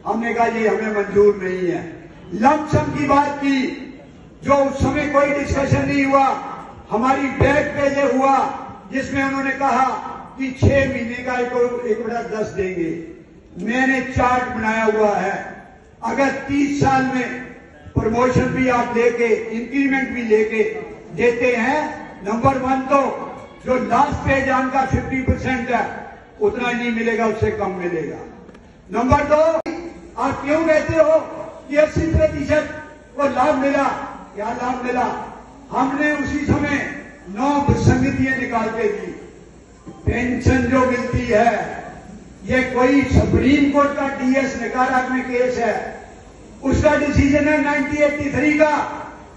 Speaker 3: हमने कहा ये हमें मंजूर नहीं है। लमसम की बात की, जो उस समय कोई डिस्कशन नहीं हुआ, हमारी बैक पेज हुआ जिसमें उन्होंने कहा कि 6 महीने का 1/10 देंगे। मैंने चार्ट बनाया हुआ है, अगर 30 साल में प्रमोशन भी आप लेके इंक्रीमेंट भी लेके देते हैं, नंबर 1 तो जो लास्ट पेज का 50% है उतना ही नहीं मिलेगा, उससे कम मिलेगा। नंबर 2, आप क्यों कहते हो कि 80% को लाभ मिला? क्या लाभ मिला? हमने उसी समय 9 विसंगतियां निकाल के दी। पेंशन जो मिलती है, ये कोई सुप्रीम कोर्ट का DS निकाराक में केस है, उसका डिसीजन है 1983 का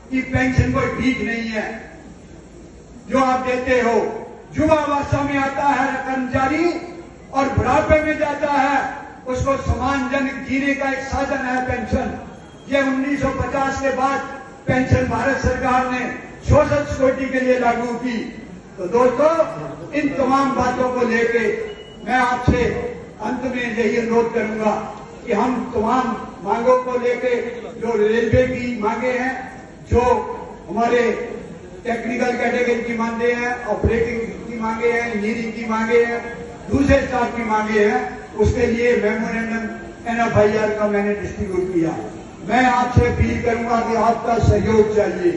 Speaker 3: कि पेंशन कोई ठीक नहीं है जो आप देते हो। युवावस्था में आता है कर्मचारी और बुढ़ापे में जाता है, उसको सम्मानजनक जीने का एक साधन है पेंशन। ये 1950 के बाद पेंशन भारत सरकार ने सोशल सिक्योरिटी के लिए लागू की। तो दोस्तों, इन तमाम बातों को लेके मैं आपसे अंत में यही अनुरोध करूंगा कि हम तमाम मांगों को लेके, जो रेलवे की मांगे हैं, जो हमारे टेक्निकल कैटेगरी की मांगे हैं, ऑपरेटिंग की मांगे हैं, इंजीनियरिंग की मांगे हैं, दूसरे स्टाफ की मांगे हैं, उसके लिए मेमोरेंडम NFIR का मैंने डिस्ट्रीब्यूट किया। मैं आपसे अपील करूंगा कि आपका सहयोग चाहिए।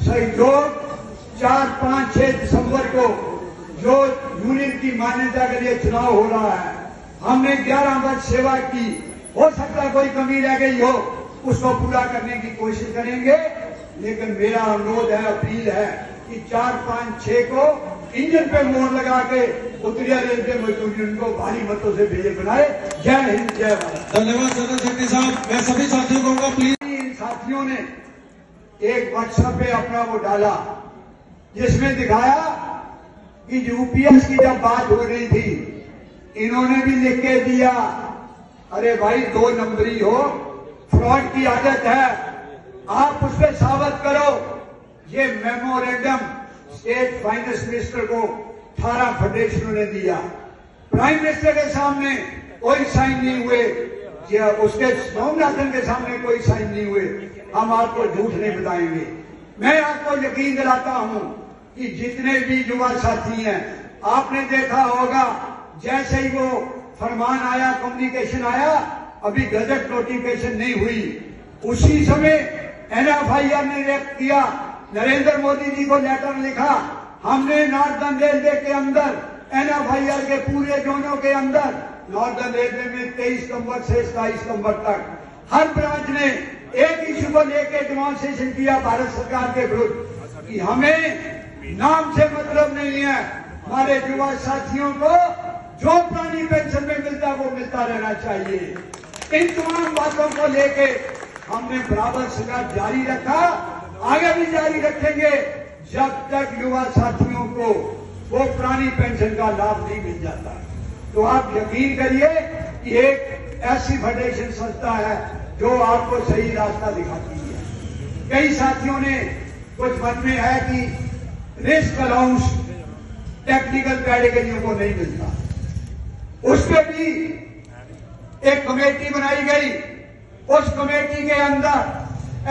Speaker 3: सहयोग 4, 5, 6 दिसंबर को जो यूनियन की मान्यता के लिए चुनाव हो रहा है, हमने 11 वर्ष सेवा की, हो सकता है कोई कमी रह गई हो, उसको पूरा करने की कोशिश करेंगे। लेकिन मेरा अनुरोध है, अपील है कि 4, 5, 6 को इंजन पे मोड़ लगा के उत्तरीय रेलवे मजदूर यूनियन को भारी मतों से विजय बनाए। जय हिंद, जय भारत।
Speaker 6: धन्यवाद जनरल सेक्रेटरी साहब। मैं सभी साथियों को कहूंगा प्लीज।
Speaker 3: इन साथियों ने एक व्हाट्सएप पे अपना वो डाला जिसमें दिखाया कि UPS की जब बात हो रही थी, इन्होंने भी लिख के दिया, अरे भाई 2 नंबरी हो, फ्रॉड की आदत है, आप उस पर साबित करो। ये मेमोरेंडम स्टेट फाइनेंस मिनिस्टर को 18 फेडरेशनों ने दिया, प्राइम मिनिस्टर के सामने कोई साइन नहीं हुए, या उसके स्वामीनाथन के सामने कोई साइन नहीं हुए। हम आपको झूठ नहीं बताएंगे। मैं आपको यकीन दिलाता हूं कि जितने भी युवा साथी हैं, आपने देखा होगा जैसे ही वो फरमान आया, कम्युनिकेशन आया, अभी गजट नोटिफिकेशन नहीं हुई, उसी समय NFIR ने रिएक्ट किया, नरेंद्र मोदी जी को लेटर लिखा। हमने नॉर्दर्न रेलवे के अंदर, NFIR के पूरे जोनों के अंदर, नॉर्दर्न रेलवे में 23 नवंबर से 27 नवंबर तक हर ब्रांच ने एक इशू को लेकर डिमांस्ट्रेशन किया भारत सरकार के विरुद्ध कि हमें नाम से मतलब नहीं है, हमारे युवा साथियों को जो पुरानी पेंशन में मिलता है वो मिलता रहना चाहिए। इन तमाम बातों को लेके हमने बराबर संघर्ष जारी रखा, आगे भी जारी रखेंगे जब तक युवा साथियों को वो पुरानी पेंशन का लाभ नहीं मिल जाता। तो आप यकीन करिए कि एक ऐसी फेडरेशन संस्था है जो आपको सही रास्ता दिखाती है। कई साथियों ने कुछ मन में है कि रिस्क अलाउंस टेक्निकल कैटेगरियों को नहीं मिलता, उस पर भी एक कमेटी बनाई गई। उस कमेटी के अंदर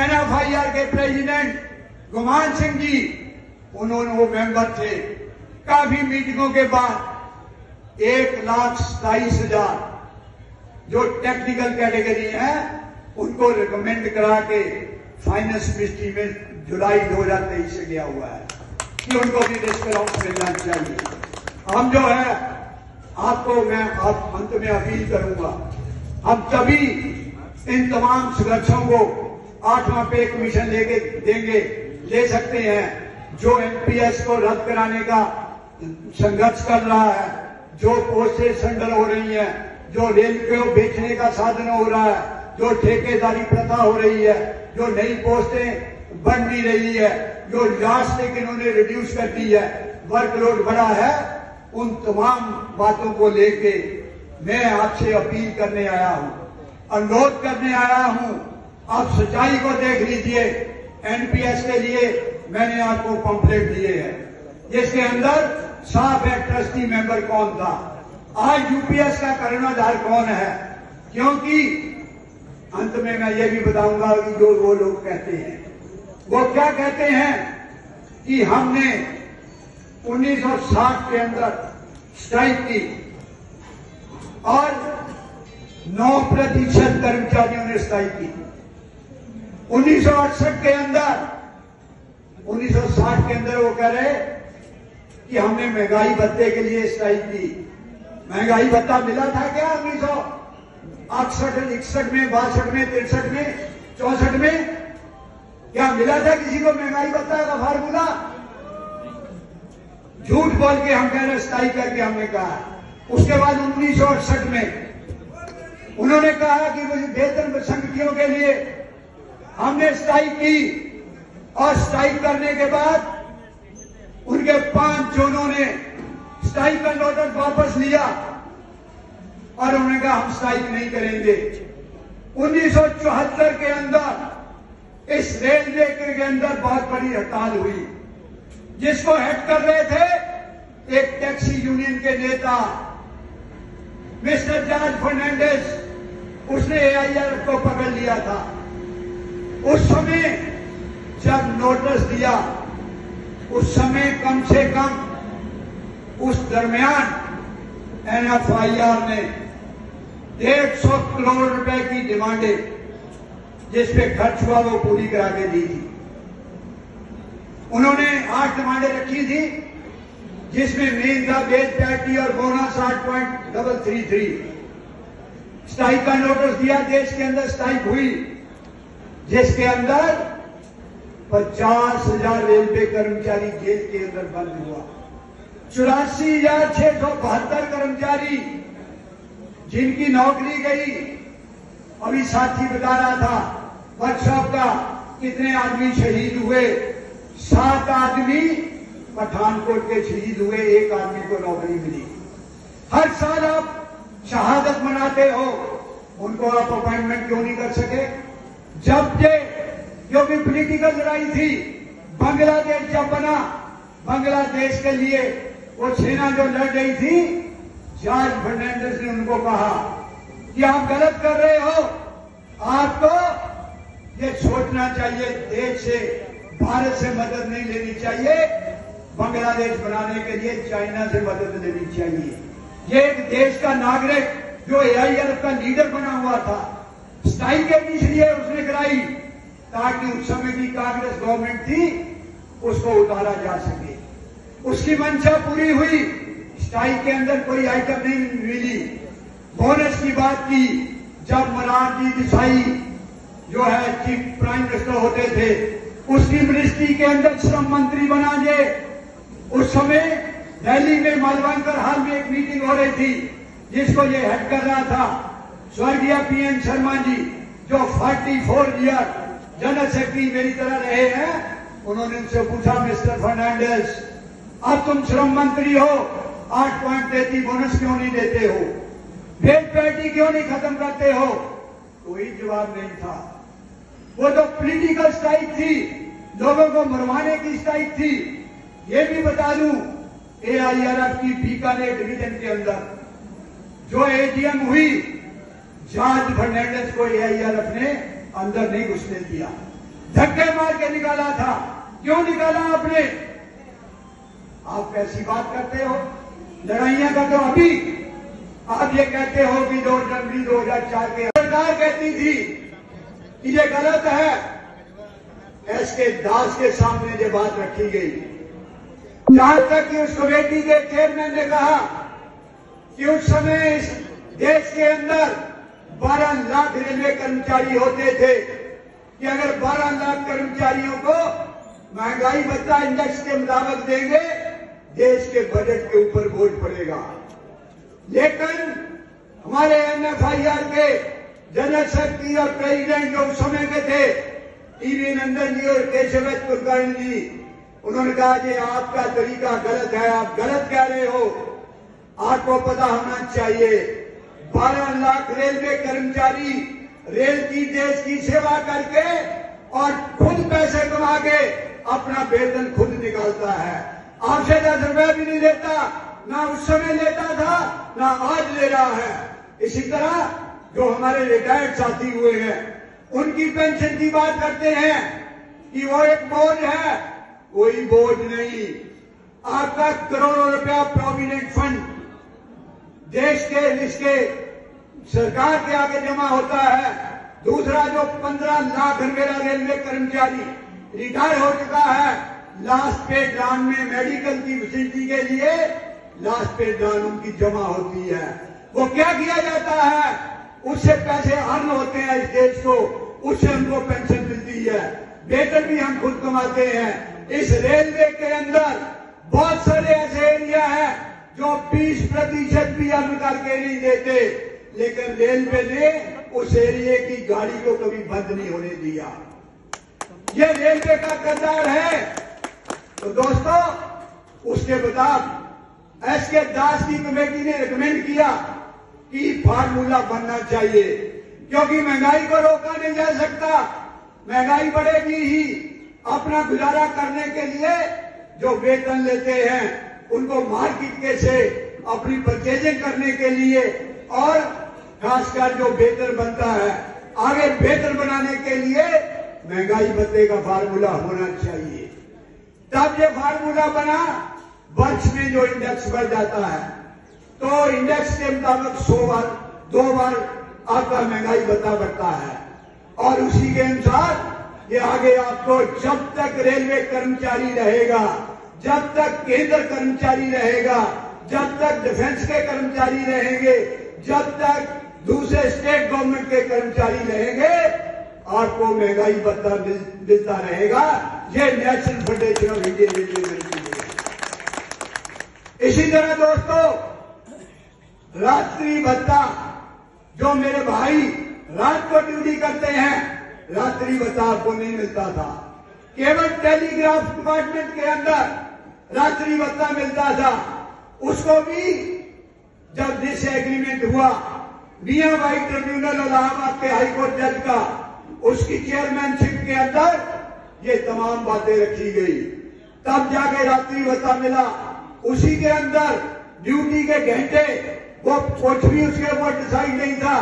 Speaker 3: NFIR के प्रेसिडेंट गुमान सिंह जी, उन्होंने वो मेंबर थे। काफी मीटिंगों के बाद 1,27,000 जो टेक्निकल कैटेगरी है उनको रिकमेंड करा के फाइनेंस मिनिस्ट्री में जुलाई 2023 से गया हुआ है कि उनको भी डिस्काउंट मिलना चाहिए। हम जो है आपको मैं अंत में अपील करूंगा, हम तभी इन तमाम संघर्षों को 8वां पे कमीशन ले सकते हैं जो एनपीएस को रद्द कराने का संघर्ष कर रहा है, जो पोस्टें सेंटर हो रही है, जो रेल को बेचने का साधन हो रहा है, जो ठेकेदारी प्रथा हो रही है, जो नई पोस्टें बन नहीं रही है, जो लास्ट इन्होंने रिड्यूस कर दी है, वर्कलोड बढ़ा है, उन तमाम बातों को लेके मैं आपसे अपील करने आया हूं, अनुरोध करने आया हूं। आप सच्चाई को देख लीजिए। एनपीएस के लिए मैंने आपको पंपलेट दिए हैं जिसके अंदर साफ है ट्रस्टी मेंबर कौन था। आज यूपीएस का कर्णधार कौन है, क्योंकि अंत में मैं ये भी बताऊंगा कि जो वो लोग कहते हैं, वो क्या कहते हैं कि हमने 1960 के अंदर स्ट्राइक की और 9% कर्मचारियों ने स्ट्राइक की। 1968 के अंदर 1960 के अंदर वो कह रहे कि हमने महंगाई भत्ते के लिए स्ट्राइक की। महंगाई भत्ता मिला था क्या 1968, 61 में, 62 में, 63 में, 64 में? क्या मिला था किसी को महंगाई भत्ता का फार्मूला? झूठ बोल के हम कह रहे स्ट्राइक करके हमने कहा। उसके बाद 1968 में उन्होंने कहा कि वेतन संगठियों के लिए हमने स्ट्राइक की और स्ट्राइक करने के बाद उनके 5 जोनों ने स्ट्राइक का नोटिस वापस लिया और उन्होंने कहा हम स्ट्राइक नहीं करेंगे। 1974 के अंदर इस रेलवे के अंदर बहुत बड़ी हड़ताल हुई जिसको हेड कर रहे थे एक टैक्सी यूनियन के नेता मिस्टर जॉर्ज फर्नांडिस। उसने एआईआरएफ को पकड़ लिया था। उस समय जब नोटिस दिया, उस समय कम से कम उस दरमियान एनएफआईआर ने 150 करोड़ रुपए की डिमांडें जिस पे खर्च हुआ वो पूरी करा के दी थी। उन्होंने 8 डिमांडें रखी थी जिसमें मेन था वेज पैरिटी और बोनस 8.333। स्ट्राइक का नोटिस दिया, देश के अंदर स्ट्राइक हुई जिसके अंदर 50,000 रेलवे कर्मचारी जेल के अंदर बंद हुआ। 84,672 कर्मचारी जिनकी नौकरी गई। अभी साथी बता रहा था वर्कशॉप का कितने आदमी शहीद हुए। 7 आदमी पठानकोट के शहीद हुए, 1 आदमी को नौकरी मिली। हर साल आप शहादत मनाते हो, उनको आप अपॉइंटमेंट क्यों नहीं कर सके? जब जो भी पॉलिटिकल लड़ाई थी, बांग्लादेश जब बना, बांग्लादेश के लिए वो सेना जो लड़ रही थी, जॉर्ज फर्नांडिस ने उनको कहा कि आप गलत कर रहे हो, आपको ये सोचना चाहिए देश से, भारत से मदद नहीं लेनी चाहिए, बांग्लादेश बनाने के लिए चाइना से मदद लेनी चाहिए। ये एक देश का नागरिक जो एआईआरएफ का लीडर बना हुआ था, स्ट्राइक इसलिए उसने कराई ताकि उस समय की कांग्रेस गवर्नमेंट थी उसको उतारा जा सके। उसकी मंशा पूरी हुई। स्ट्राइक के अंदर कोई आइटम नहीं मिली। बोनस की बात की, जब मोरारजी देसाई जो है चीफ प्राइम मिनिस्टर होते थे, उसकी मिनिस्ट्री के अंदर श्रम मंत्री बना जे। उस समय दिल्ली में मालवंकर हाल में एक मीटिंग हो रही थी जिसको ये हेड कर रहा था स्वर्गीय पीएन शर्मा जी, जो 44 ईयर जनरल सेक्रेटरी मेरी तरह रहे हैं। उन्होंने उनसे पूछा, मिस्टर फर्नांडिस, अब तुम श्रम मंत्री हो, 8.33 बोनस क्यों नहीं देते हो? वेज पैरिटी क्यों नहीं खत्म करते हो? कोई जवाब नहीं था। वो तो पॉलिटिकल स्ट्राइक थी, लोगों को मरवाने की स्ट्राइक थी। ये भी बता दूं, एआईआरएफ की बीकानेर डिवीजन के अंदर जो एजीएम हुई, जॉर्ज फर्नांडिस को एआईआरएफ ने अंदर नहीं घुसने दिया, धक्के मार के निकाला था। क्यों निकाला आपने? आप कैसी बात करते हो? लड़ाइयां का तो अभी आप ये कहते हो कि 2 जनवरी 2004 के सरकार कहती थी कि ये गलत है, एसके दास के सामने ये बात रखी गई। जहां तक कि उस कमेटी के चेयरमैन ने कहा कि उस समय इस देश के अंदर 12 लाख रेलवे कर्मचारी होते थे कि अगर 12 लाख कर्मचारियों को महंगाई भत्ता इंडेक्स के मुताबिक देंगे, देश के बजट के ऊपर बोझ पड़ेगा। लेकिन हमारे NFIR के जनरल सेक्रेटरी और प्रेसिडेंट जो उस समय के थे, टीवी नंदन जी और केशवत कुलकर्णी जी, उन्होंने कहा कि आपका तरीका गलत है, आप गलत कह रहे हो, आपको पता होना चाहिए 12 लाख रेलवे कर्मचारी रेल की देश की सेवा करके और खुद पैसे कमा के अपना वेतन खुद निकालता है। आपसे 10 रुपए भी नहीं लेता, ना उस समय लेता था ना आज ले रहा है। इसी तरह जो हमारे रिटायर्ड साथी हुए हैं, उनकी पेंशन की बात करते हैं कि वो एक बोझ है, कोई बोझ नहीं। आपका करोड़ों रुपया प्रोविडेंट फंड देश के इसके सरकार के आगे जमा होता है। दूसरा जो 15 लाख मेरा रेलवे कर्मचारी रिटायर हो चुका है, लास्ट पे ड्रान में मेडिकल की फैसिलिटी के लिए लास्ट पे ड्रान उनकी जमा होती है। वो क्या किया जाता है, उससे पैसे अर्न होते हैं इस देश को, उससे हमको पेंशन मिलती है, वेतन भी हम खुद कमाते हैं। इस रेलवे के अंदर बहुत सारे ऐसे एरिया है जो 20% भी अर्न करके नहीं देते, लेकिन रेलवे ने उस एरिया की गाड़ी को कभी बंद नहीं होने दिया। ये रेलवे का किरदार है। तो दोस्तों, उसके बाद एसके दास की कमेटी ने रिकमेंड किया कि फार्मूला बनना चाहिए, क्योंकि महंगाई को रोका नहीं जा सकता। महंगाई बढ़ेगी ही। अपना गुजारा करने के लिए जो वेतन लेते हैं उनको मार्केट के से अपनी परचेजिंग करने के लिए, और खासकर जो वेतन बनता है आगे वेतन बनाने के लिए महंगाई भत्ते का फार्मूला होना चाहिए। तब ये फार्मूला बना, वर्ष में जो इंडेक्स बढ़ जाता है तो इंडेक्स के मुताबिक 100 बार 2 बार आपका महंगाई भत्ता बढ़ता है, और उसी के अनुसार ये आगे आपको जब तक रेलवे कर्मचारी रहेगा, जब तक केंद्र कर्मचारी रहेगा, जब तक डिफेंस के कर्मचारी रहेंगे, जब तक दूसरे स्टेट गवर्नमेंट के कर्मचारी रहेंगे, आपको महंगाई भत्ता मिलता रहेगा। ये national federation of Indian railway मिलती है। इसी तरह दोस्तों, रात्रि भत्ता जो मेरे भाई रात को ड्यूटी करते हैं, रात्रि भत्ता आपको नहीं मिलता था। केवल टेलीग्राफ डिपार्टमेंट के अंदर रात्रि भत्ता मिलता था। उसको भी जब दिस एग्रीमेंट हुआ, मियां भाई ट्रिब्यूनल इलाहाबाद के हाईकोर्ट जज का, उसकी चेयरमैनशिप के अंदर ये तमाम बातें रखी गई, तब जाके रात्रि भत्ता मिला। उसी के अंदर ड्यूटी के घंटे वो कुछ भी उसके ऊपर डिसाइड नहीं था।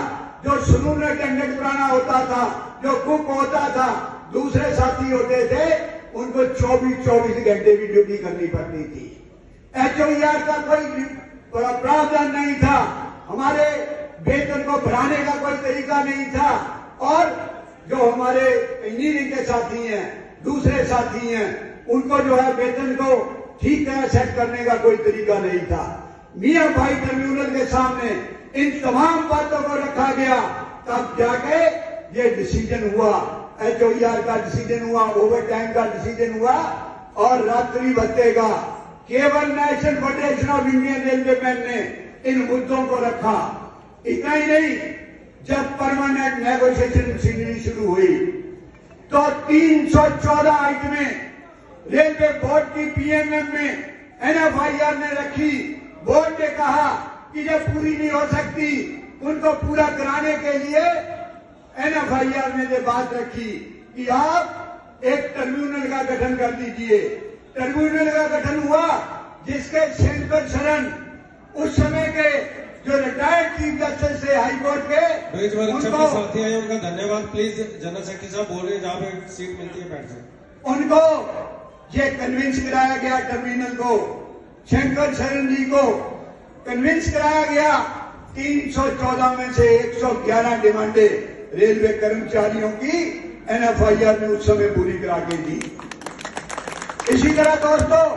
Speaker 3: जो सलून अटेंडेंट पुराना होता था, जो कुक होता था, दूसरे साथी होते थे, उनको 24 घंटे की ड्यूटी करनी पड़ती थी। HOER का कोई प्रावधान नहीं था, हमारे वेतन को बढ़ाने का कोई तरीका नहीं था, और जो हमारे इंजीनियरिंग के साथी हैं, दूसरे साथी हैं, उनको जो है वेतन को ठीक तरह सेट करने का कोई तरीका नहीं था। मियां भाई ट्रिब्यूनल के सामने इन तमाम बातों को रखा गया, तब जाके ये डिसीजन हुआ, HOER का डिसीजन हुआ, ओवर टाइम का डिसीजन हुआ, और रात्रि भत्ते का केवल national federation of Indian railwaymen ने इन मुद्दों को रखा। इतना ही नहीं, जब परमानेंट नेगोशिएशन मशीनरी शुरू हुई तो 314 आइटमें रेलवे बोर्ड की PMM में NFIR ने रखी। बोर्ड ने कहा कि जब पूरी नहीं हो सकती, उनको पूरा कराने के लिए NFIR ने ये बात रखी कि आप एक ट्रिब्यूनल का गठन कर दीजिए। ट्रिब्यूनल का गठन हुआ, जिसके शंकर शरण उस समय के जो रिटायर्ड चीफ जस्टिस थे हाई कोर्ट के,
Speaker 6: उनको साथी आए, उनका धन्यवाद। प्लीज जनरल सेक्रेटरी साहब बोल रहे हैं, जहां पे सीट मिलती है बैठ जाए।
Speaker 3: उनको ये कन्विंस कराया गया, ट्रिब्यूनल को, शंकर शरण जी को कन्विंस कराया गया। 314 में से 111 डिमांडें रेलवे कर्मचारियों की NFIR ने उस समय पूरी करा के दी। इसी तरह दोस्तों,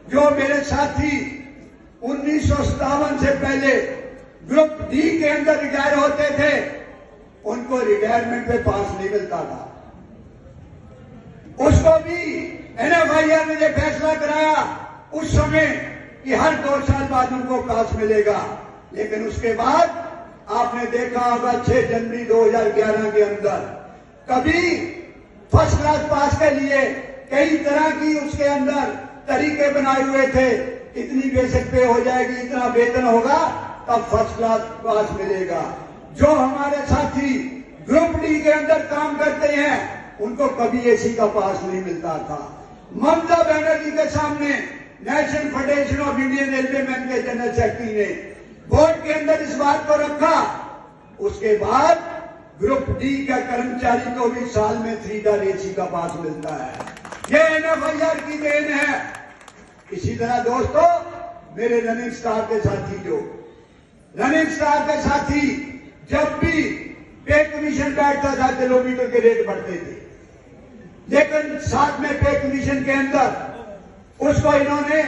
Speaker 3: जो मेरे साथी 1957 से पहले ग्रुप डी के अंदर रिटायर होते थे, उनको रिटायरमेंट पे पास नहीं मिलता था। उसको भी NFIR ने जो फैसला कराया उस समय कि हर 2 साल बाद उनको पास मिलेगा, लेकिन उसके बाद आपने देखा होगा 6 जनवरी 2011 के अंदर कभी फर्स्ट क्लास पास के लिए कई तरह की उसके अंदर तरीके बनाए हुए थे। इतनी बेसिक पे हो जाएगी, इतना वेतन होगा, तब फर्स्ट क्लास पास मिलेगा। जो हमारे साथी ग्रुप डी के अंदर काम करते हैं उनको कभी एसी का पास नहीं मिलता था। ममता बनर्जी के सामने national federation of Indian railway man के जनरल सेक्रेटरी ने बोर्ड के अंदर इस बात को रखा। उसके बाद ग्रुप डी का कर्मचारी को भी साल में 3 बार एसी का पास मिलता है। ये NFIR की देन है। इसी तरह दोस्तों, मेरे रनिंग स्टार के साथी जब भी पे कमीशन बैठता था किलोमीटर के रेट बढ़ते थे, लेकिन साथ में पे कमीशन के अंदर उसको इन्होंने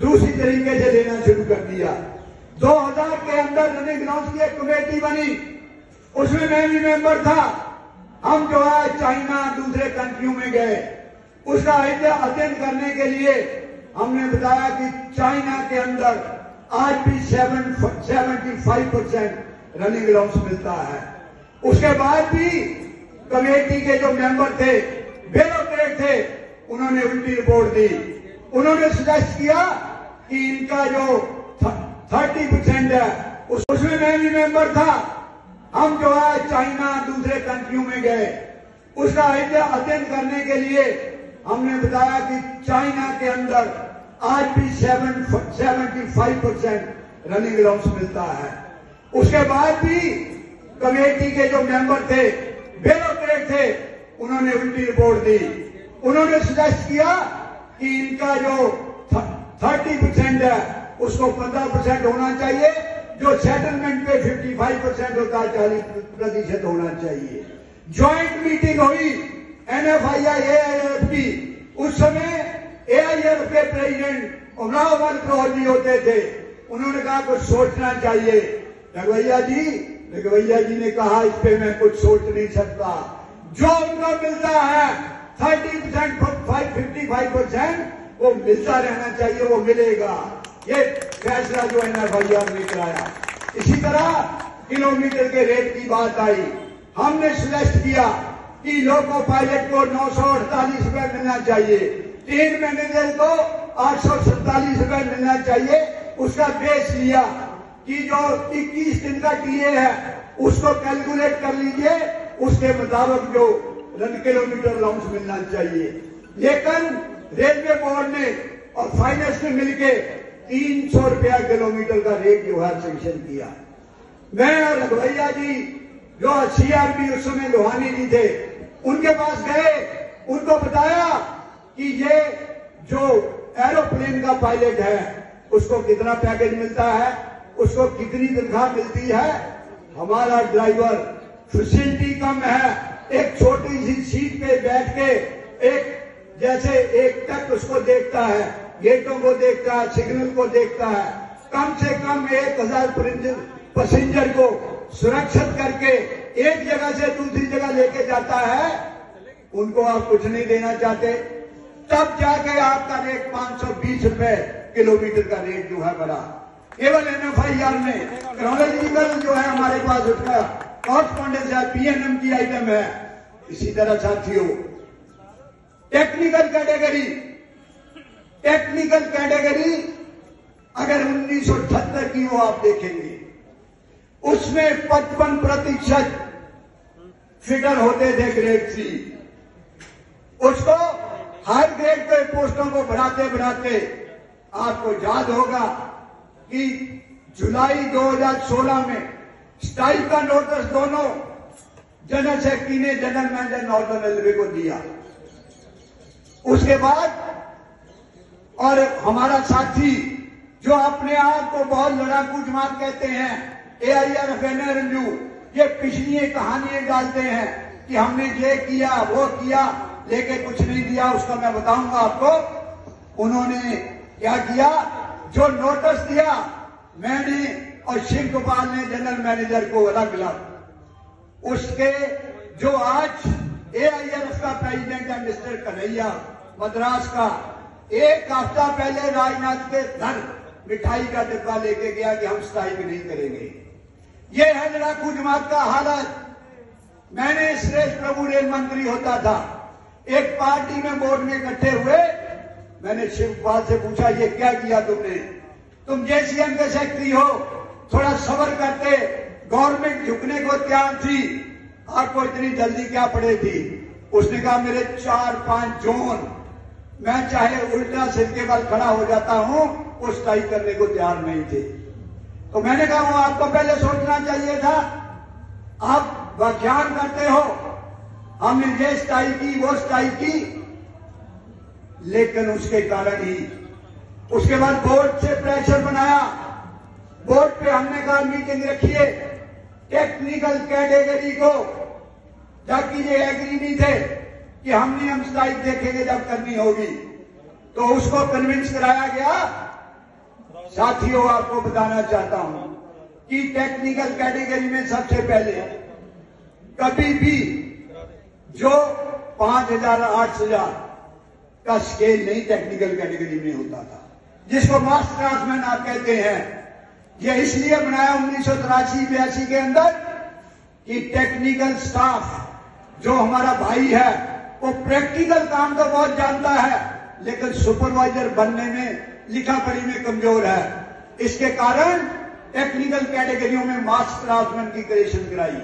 Speaker 3: दूसरी तरीके से लेना शुरू कर दिया। 2000 के अंदर रनिंग ग्राउंड की एक कमेटी बनी, उसमें मैं भी मेंबर था। हम जो है चाइना दूसरे कंट्रियों में गए, उसका अध्ययन करने के लिए हमने बताया कि चाइना के अंदर आज भी 75% रनिंग ग्राउंड मिलता है। उसके बाद भी कमेटी के जो मेंबर थे, ब्यूरोक्रेट थे, उन्होंने उल्टी रिपोर्ट दी। उन्होंने सजेस्ट किया कि इनका जो 30% है, उसमें मैं भी मेंबर था। हम जो है चाइना दूसरे कंट्रियों में गए, उसका अध्ययन करने के लिए हमने बताया कि चाइना के अंदर आज भी 75% रनिंग ग्राउंड मिलता है। उसके बाद भी कमेटी के जो मेंबर थे, ब्यूरोक्रेट थे, उन्होंने उल्टी रिपोर्ट दी। उन्होंने सजेस्ट किया कि इनका जो 30% है उसको 15% होना चाहिए, जो सेटलमेंट पे 55% होता है 40% होना चाहिए। ज्वाइंट मीटिंग हुई NFIR AIF की। उस समय AIF के प्रेसिडेंट उमराव प्रहरी होते थे। उन्होंने कहा कुछ सोचना चाहिए। रघुवैया जी ने कहा इस पे मैं कुछ सोच नहीं सकता। जो उनको मिलता है 30% 55% वो मिलता रहना चाहिए, वो मिलेगा। ये फैसला जो NFIR ने कराया। इसी तरह किलोमीटर के रेट की बात आई। हमने सजेस्ट किया कि लोको पायलट को 948 रुपए मिलना चाहिए, 3 मैनेजर को 847 रुपए मिलना चाहिए। उसका बेस लिया कि जो 21 दिन का टीए है उसको कैलकुलेट कर लीजिए, उसके मुताबिक जो रन किलोमीटर अलाउंस मिलना चाहिए। लेकिन रेलवे बोर्ड ने और फाइनेंस ने मिलकर 300 रुपया किलोमीटर का रेट जो है सैंक्शन किया। मैं और रघुवैया जी जो CRP उस समय लोहानी जी थे, उनके पास गए, उनको बताया कि ये जो एरोप्लेन का पायलट है उसको कितना पैकेज मिलता है, उसको कितनी तनख्वाह मिलती है। हमारा ड्राइवर फैसिलिटी कम है, एक छोटी सी सीट पे बैठ के एक तक उसको देखता है, गेटों को देखता है, सिग्नल को देखता है। कम से कम 1000 पैसेंजर को सुरक्षित करके एक जगह से दूसरी जगह लेके जाता है। उनको आप कुछ नहीं देना चाहते, तब जाके आपका रेट 520 रुपए किलोमीटर का रेट जो है बढ़ा। केवल NFIR में क्रोनोलॉजिकल जो है हमारे पास उसका कॉरस्पॉन्डेंस है, PNM की आइटम है। इसी तरह साथियों, टेक्निकल कैटेगरी अगर 1978 की वो आप देखेंगे, उसमें 55% फिगर होते थे ग्रेड 3। उसको हाई ग्रेड पे पोस्टों को बढ़ाते आपको याद होगा कि जुलाई 2016 में स्टाइल का नोटिस दोनों जनरल सेक्रेटरी ने जनरल मैनेजर नॉर्दर्न रेलवे को दिया। उसके बाद और हमारा साथी जो अपने आप को बहुत लड़ाकू जमात कहते हैं, AIRF NRMU, ये पिछली कहानियां डालते हैं कि हमने ये किया वो किया लेके कुछ नहीं दिया, उसका मैं बताऊंगा आपको। उन्होंने क्या किया, जो नोटिस दिया मैंने और शिव गोपाल ने जनरल मैनेजर को अलग अलग, उसके जो आज AIRF का प्रेसिडेंट है मिस्टर कन्हैया मद्रास का, एक हफ्ता पहले राजनाथ के घर मिठाई का डिब्बा लेके गया कि हम स्ट्राइक नहीं करेंगे। ये है लड़ाकू जमात का हालत। मैंने सुरेश प्रभु रेल मंत्री होता था, एक पार्टी में बोर्ड में इकट्ठे हुए, मैंने शिवपाल से पूछा ये क्या किया तुमने, तुम JCM के सेक्रेटरी हो, थोड़ा सब्र करते, गवर्नमेंट झुकने को तैयार थी, आपको इतनी जल्दी क्या पड़े थी। उसने कहा मेरे 4-5 जोन, मैं चाहे उल्टा सिर के बल खड़ा हो जाता हूं, वो स्ट्राइक करने को तैयार नहीं थे। तो मैंने कहा वो आपको पहले सोचना चाहिए था, आप व्याख्यान करते हो, हमने ये स्ट्राइक की वो स्ट्राइक की, लेकिन उसके कारण ही उसके बाद बोर्ड से प्रेशर बनाया। बोर्ड पे हमने कहा मीटिंग रखिए टेक्निकल कैटेगरी को, जबकि ये एग्री नहीं थे कि हम स्ट्राइक देखेंगे जब करनी होगी, तो उसको कन्विंस कराया गया। साथियों आपको बताना चाहता हूं कि टेक्निकल कैटेगरी में सबसे पहले कभी भी जो 5,000 8,000 का स्केल नहीं टेक्निकल कैटेगरी में होता था, जिसको मास्टर क्राफ्टमैन आप कहते हैं। यह इसलिए बनाया 1983-82 के अंदर कि टेक्निकल स्टाफ जो हमारा भाई है वो प्रैक्टिकल काम तो बहुत जानता है, लेकिन सुपरवाइजर बनने में लिखा पढ़ी में कमजोर है। इसके कारण टेक्निकल कैटेगरियों में मास्टर क्राफ्टमैन की क्रिएशन कराई।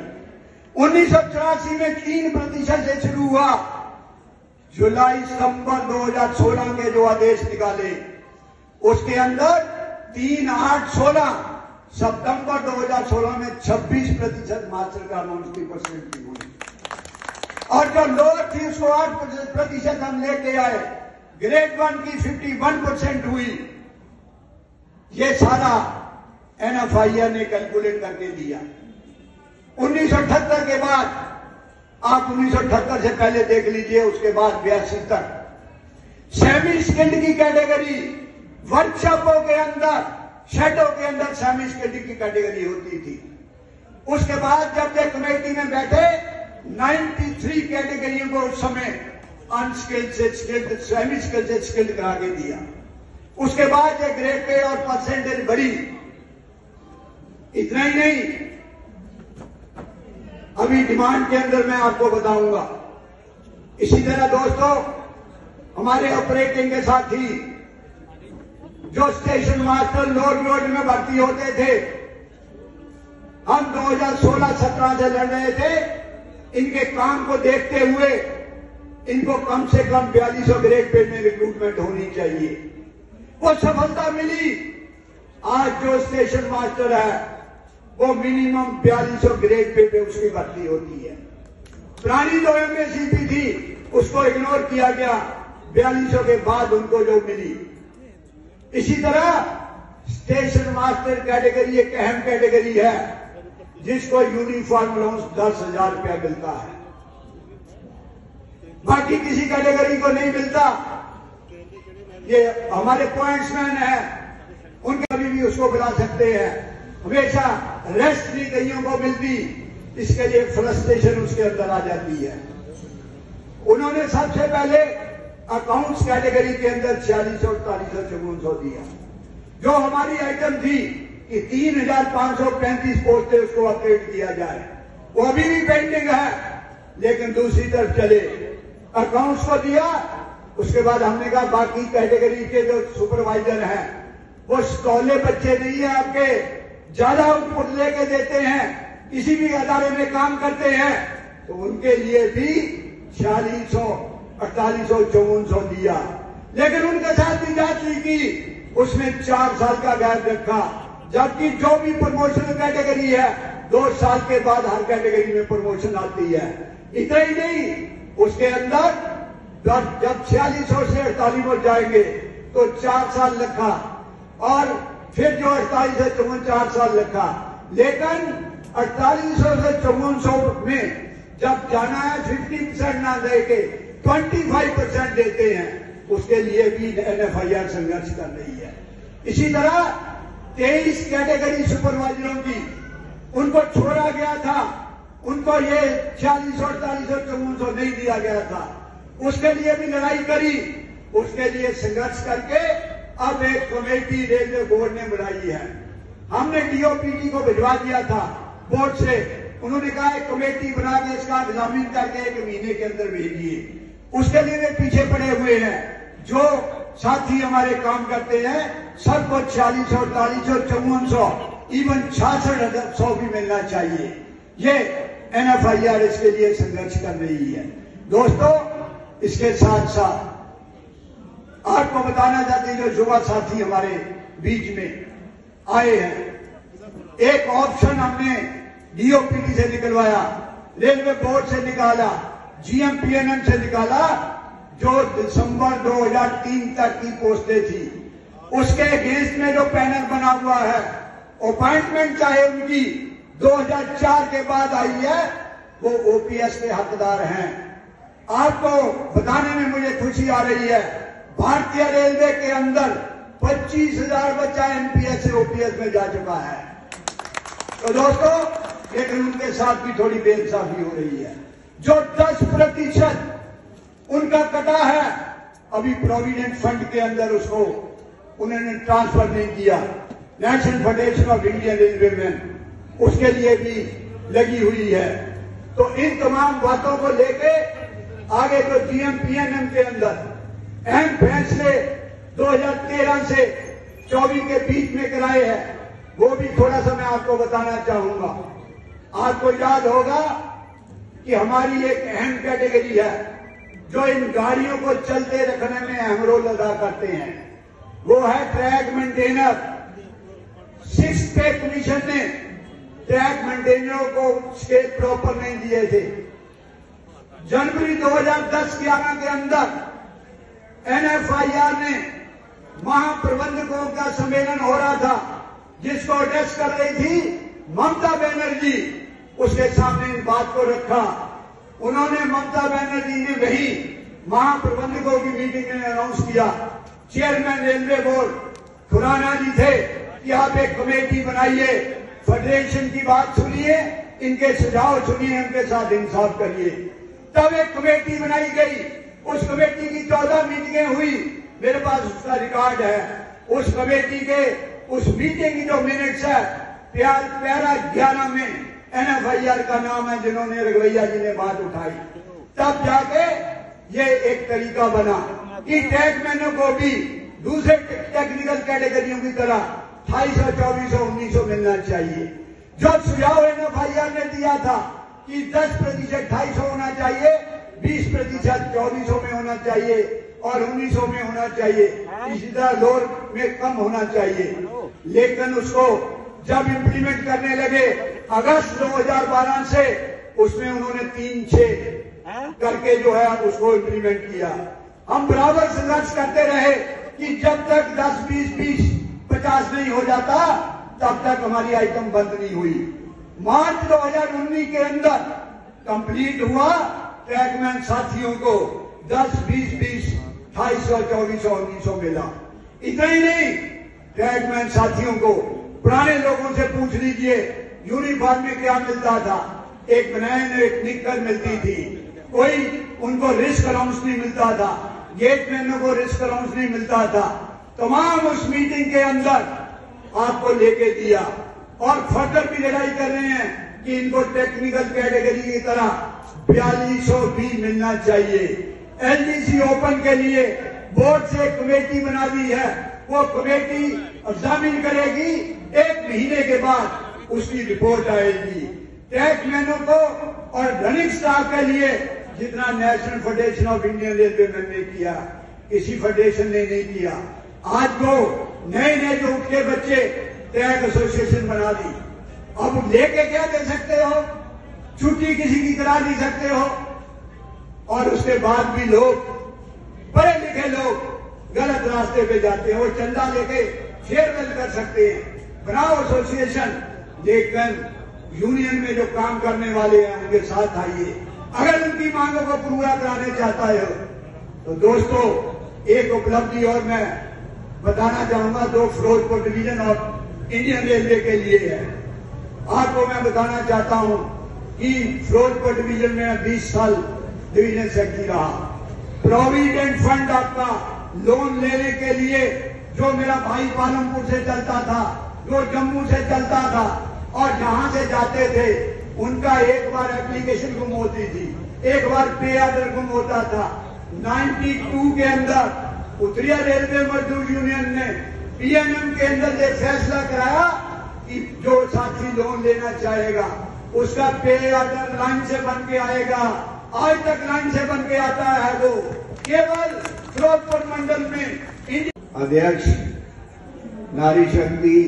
Speaker 3: 1984 में 3% से शुरू हुआ, जुलाई सितंबर 2016 के जो आदेश निकाले उसके अंदर 3, 8, 16 सितंबर 2016 में 26% मास्टर क्राफ्टमैन की परसेंट हुई, और जो लोअर थी उसको 8% हम लेके आए। ग्रेड 1 की 51% हुई। ये सारा NFIR ने कैलकुलेट करके दिया। 1978 के बाद, आप 1978 से पहले देख लीजिए, उसके बाद 82 तक सेमी स्किल्ड की कैटेगरी वर्कशॉपों के अंदर, शेडों के अंदर सेमी स्किल्ड की कैटेगरी होती थी। उसके बाद जब ये कमेटी में बैठे 93 कैटेगरियों को उस समय अनस्किल्ड से स्किल्ड, सेमी स्किल्ड से स्किल्ड करा के दिया। उसके बाद ये ग्रेड पे और परसेंटेज बढ़ी। इतना ही नहीं, अभी डिमांड के अंदर मैं आपको बताऊंगा। इसी तरह दोस्तों, हमारे ऑपरेटिंग के साथी जो स्टेशन मास्टर लोड में भर्ती होते थे, हम 2016-17 से लड़ रहे थे। इनके काम को देखते हुए इनको कम से कम 4200 ग्रेड पे में रिक्रूटमेंट होनी चाहिए। वो सफलता मिली। आज जो स्टेशन मास्टर है वो मिनिमम 4200 ग्रेड पे उसकी भर्ती होती है। पुरानी जो MACP थी उसको इग्नोर किया गया, 4200 के बाद उनको जो मिली। इसी तरह स्टेशन मास्टर कैटेगरी एक अहम कैटेगरी है जिसको यूनिफॉर्म अलाउंस 10,000 रुपया मिलता है, बाकी किसी कैटेगरी को नहीं मिलता। ये हमारे पॉइंट्समैन है, उनके कभी भी उसको बुला सकते हैं। हमेशा रेस्ट नहीं कईयों को मिलती, इसके लिए फ्रस्ट्रेशन उसके अंदर आ जाती है। उन्होंने सबसे पहले अकाउंट्स कैटेगरी के अंदर 4600, 4800, 5400 दिया। जो हमारी आइटम थी कि 3,535 पोस्टें उसको अपडेट किया जाए, वो अभी भी पेंडिंग है। लेकिन दूसरी तरफ चले, अकाउंट्स को दिया। उसके बाद हमने कहा बाकी कैटेगरी के जो सुपरवाइजर हैं वो स्टॉले बच्चे नहीं है, आपके ज्यादा आउटपुट लेके देते हैं, किसी भी अदारे में काम करते हैं, तो उनके लिए भी 4600, 4800, 5400 दिया। लेकिन उनके साथ भी जांच नहीं की, उसमें 4 साल का गैप रखा। जबकि जो भी प्रमोशनल कैटेगरी है 2 साल के बाद हर कैटेगरी में प्रमोशन आती है। इतना ही नहीं, उसके अंदर जब 4600 से 4800 जाएंगे तो 4 साल रखा, और फिर जो 48 से 54 4 साल रखा। लेकिन 4800 से 5400 में जब जाना है 50% ना दे के 25% देते हैं, उसके लिए भी NFIR संघर्ष कर रही है। इसी तरह 23 कैटेगरी सुपरवाइजरों की उनको छोड़ा गया था, उनको ये 4600, 4800, 5400 नहीं दिया गया था, उसके लिए भी लड़ाई करी, उसके लिए संघर्ष करके अब एक कमेटी रेलवे बोर्ड ने बनाई है। हमने DOPT को भिजवा दिया था बोर्ड से, उन्होंने कहा एक कमेटी बना के इसका एग्जामिन करके 1 महीने के अंदर भेजिए। उसके लिए वे पीछे पड़े हुए हैं। जो साथी हमारे काम करते हैं सबको 4600, 4800, 5400, इवन 6600 भी मिलना चाहिए। ये NFIR इसके लिए संघर्ष कर रही है। दोस्तों, इसके साथ साथ आपको बताना चाहते हैं, जो युवा साथी हमारे बीच में आए हैं, एक ऑप्शन हमने DOPT से निकलवाया, रेलवे बोर्ड से निकाला, GMPNM से निकाला, जो दिसंबर 2003 तक की पोस्टें थी, उसके अगेंस्ट में जो पैनल बना हुआ है, अपॉइंटमेंट चाहे उनकी 2004 के बाद आई है, वो OPS के हकदार हैं। आपको बताने में मुझे खुशी आ रही है, भारतीय रेलवे के अंदर 25,000 बच्चा NPS से OPS में जा चुका है। तो दोस्तों, लेकिन उनके साथ भी थोड़ी बेइंसाफी हो रही है। जो 10% उनका कटा है, अभी प्रोविडेंट फंड के अंदर उसको उन्होंने ट्रांसफर नहीं किया। National federation of Indian railway में उसके लिए भी लगी हुई है। तो इन तमाम बातों को लेके आगे जो GMPNM के अंदर अहम फैसले 2013 से 24 के बीच में कराए हैं, वो भी थोड़ा सा मैं आपको बताना चाहूंगा। आपको याद होगा कि हमारी एक अहम कैटेगरी है जो इन गाड़ियों को चलते रखने में अहम रोल अदा करते हैं, वो है ट्रैक मेंटेनर। 6 पे कमीशन ने ट्रैक मेंटेनरों को स्केल प्रॉपर नहीं दिए थे। जनवरी 2010-11 के अंदर NFIR ने महाप्रबंधकों का सम्मेलन हो रहा था, जिसको एड्रेस कर रही थी ममता बनर्जी। उसके सामने इन बात को रखा। उन्होंने, ममता बनर्जी ने वही महाप्रबंधकों की मीटिंग में अनाउंस किया, चेयरमैन रेलवे बोर्ड खुराना जी थे, कि आप एक कमेटी बनाइए, फेडरेशन की बात सुनिए, इनके सुझाव सुनिए, उनके साथ इंसाफ करिए। तब एक कमेटी बनाई गई। उस कमेटी की 14 मीटिंगें हुई, मेरे पास उसका रिकॉर्ड है। उस कमेटी के उस मीटिंग की जो मिनट्स है, पैरा 11 में NFIR का नाम है, जिन्होंने रघुवैया जी ने बात उठाई। तब जाके ये एक तरीका बना कि ट्रैकमैनों को भी दूसरे टेक्निकल कैटेगरियों की तरह 2800, 2400, 1900 मिलना चाहिए। जो सुझाव NFIR ने दिया था कि 10% 2800 होना चाहिए, 20% 2400 में होना चाहिए और 1900 में होना चाहिए, इसी तरह लोअर में कम होना चाहिए। लेकिन उसको जब इम्प्लीमेंट करने लगे अगस्त 2012 से, उसमें उन्होंने 3-6 करके जो है उसको इम्प्लीमेंट किया। हम बराबर संघर्ष करते रहे कि जब तक 10, 20, 20, 50 नहीं हो जाता, तब तक हमारी आइटम बंद नहीं हुई। मार्च 2019 के अंदर कंप्लीट हुआ। ट्रैकमैन साथियों को 10, 20, 20, 2800, 2400, 1900 मिला। इतना ही नहीं, ट्रैकमैन साथियों को पुराने लोगों से पूछ लीजिए, यूनिफॉर्म में क्या मिलता था। एक बनैन, एक निक्कर मिलती थी, कोई उनको रिस्क अलाउंस नहीं मिलता था, गेटमैनों को रिस्क अलाउंस नहीं मिलता था। तमाम उस मीटिंग के अंदर आपको लेके दिया और फर्दर भी लड़ाई कर रहे हैं कि इनको टेक्निकल कैटेगरी की तरह 4200 भी मिलना चाहिए। LDC ओपन के लिए बोर्ड से कमेटी बना दी है, वो कमेटी एग्जामिन करेगी, 1 महीने के बाद उसकी रिपोर्ट आएगी। ट्रैकमैनों को और रनिंग स्टाफ के लिए जितना national federation of Indian railway ने किया, किसी फेडरेशन ने नहीं किया। आज वो नए नए जो उठ के बच्चे ट्रैक एसोसिएशन बना दी। अब लेके क्या दे सकते हो, छुट्टी किसी की करा नहीं सकते हो। और उसके बाद भी लोग, पढ़े लिखे लोग गलत रास्ते पे जाते हैं। वो चंदा लेके फेयरवेल कर सकते हैं, बनाओ एसोसिएशन, लेकिन यूनियन में जो काम करने वाले हैं उनके साथ आइए। अगर उनकी मांगों को पूरा कराने चाहता है तो दोस्तों एक उपलब्धि और मैं बताना चाहूंगा, 2 फिरोजपुर डिवीजन और इंडियन रेलवे के लिए है। आपको मैं बताना चाहता हूं कि फिरोजपुर डिवीजन में 20 साल डिवीजन सेक्रेटरी रहा। प्रोविडेंट फंड आपका लोन लेने के लिए जो मेरा भाई पालमपुर से चलता था, जो जम्मू से चलता था और जहां से जाते थे, उनका एक बार एप्लीकेशन गुम होती थी, एक बार पे ऑर्डर गुम होता था। 92 के अंदर उत्तरी रेलवे मजदूर यूनियन ने पीएमएम के अंदर एक फैसला कराया कि जो साथी लोन लेना चाहेगा उसका पे ऑर्डर लाइन से बन के आएगा। आज तक लाइन से बन के आता है वो केवल फिरोजपुर मंडल में। अध्यक्ष, नारी शक्ति,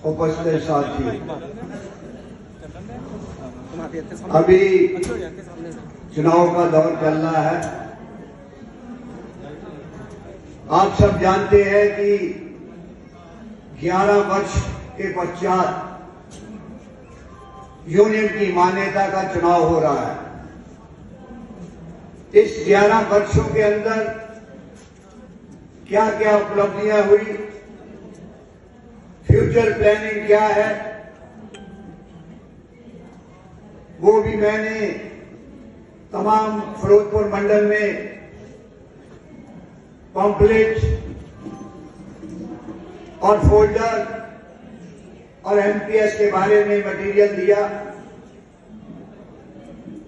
Speaker 3: उपस्थित साथी, अभी चुनाव का दौर चल रहा है। आप सब जानते हैं कि 11 वर्ष के पश्चात यूनियन की मान्यता का चुनाव हो रहा है। इस 11 वर्षों के अंदर क्या क्या उपलब्धियां हुई, फ्यूचर प्लानिंग क्या है, वो भी मैंने तमाम फिरोजपुर मंडल में पॉम्पलेट और फोल्डर और एमपीएस के बारे में मटेरियल दिया।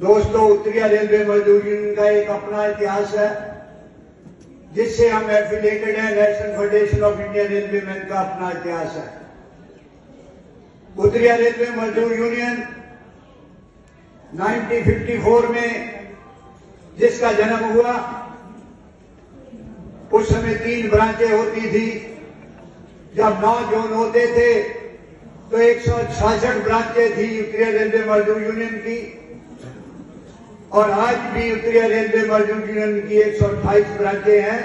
Speaker 3: दोस्तों, उत्तरी रेलवे मजदूर यूनियन का एक अपना इतिहास है जिससे हम एफिलिएटेड हैं। National federation of Indian railway man का अपना इतिहास है। उत्तरी रेलवे मजदूर यूनियन 1954 में जिसका जन्म हुआ, उस समय 3 ब्रांचें होती थी। जब 9 जोन होते थे तो 166 ब्रांचें थी उत्तरी रेलवे मजदूर यूनियन की, और आज भी उत्तरी रेलवे मजदूर यूनियन की 128 ब्रांचें हैं।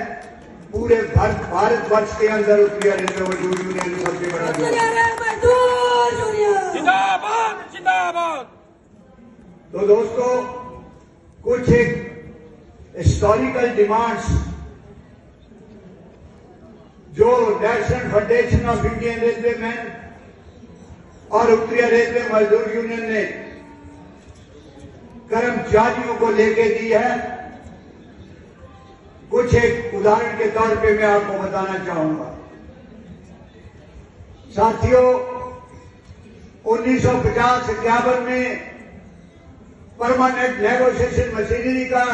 Speaker 3: पूरे भारतवर्ष के अंदर उत्तरी रेलवे मजदूर यूनियन सबसे बड़ा
Speaker 2: जिंदाबाद जिंदाबाद।
Speaker 3: तो दोस्तों, कुछ एक हिस्टोरिकल डिमांड्स जो national federation of Indian railway man और उत्तरी रेलवे मजदूर यूनियन ने कर्मचारियों को लेके दी है, कुछ एक उदाहरण के तौर पे मैं आपको बताना चाहूंगा। साथियों, 1950-51 में परमानेंट नेगोशिएशन मशीनरी का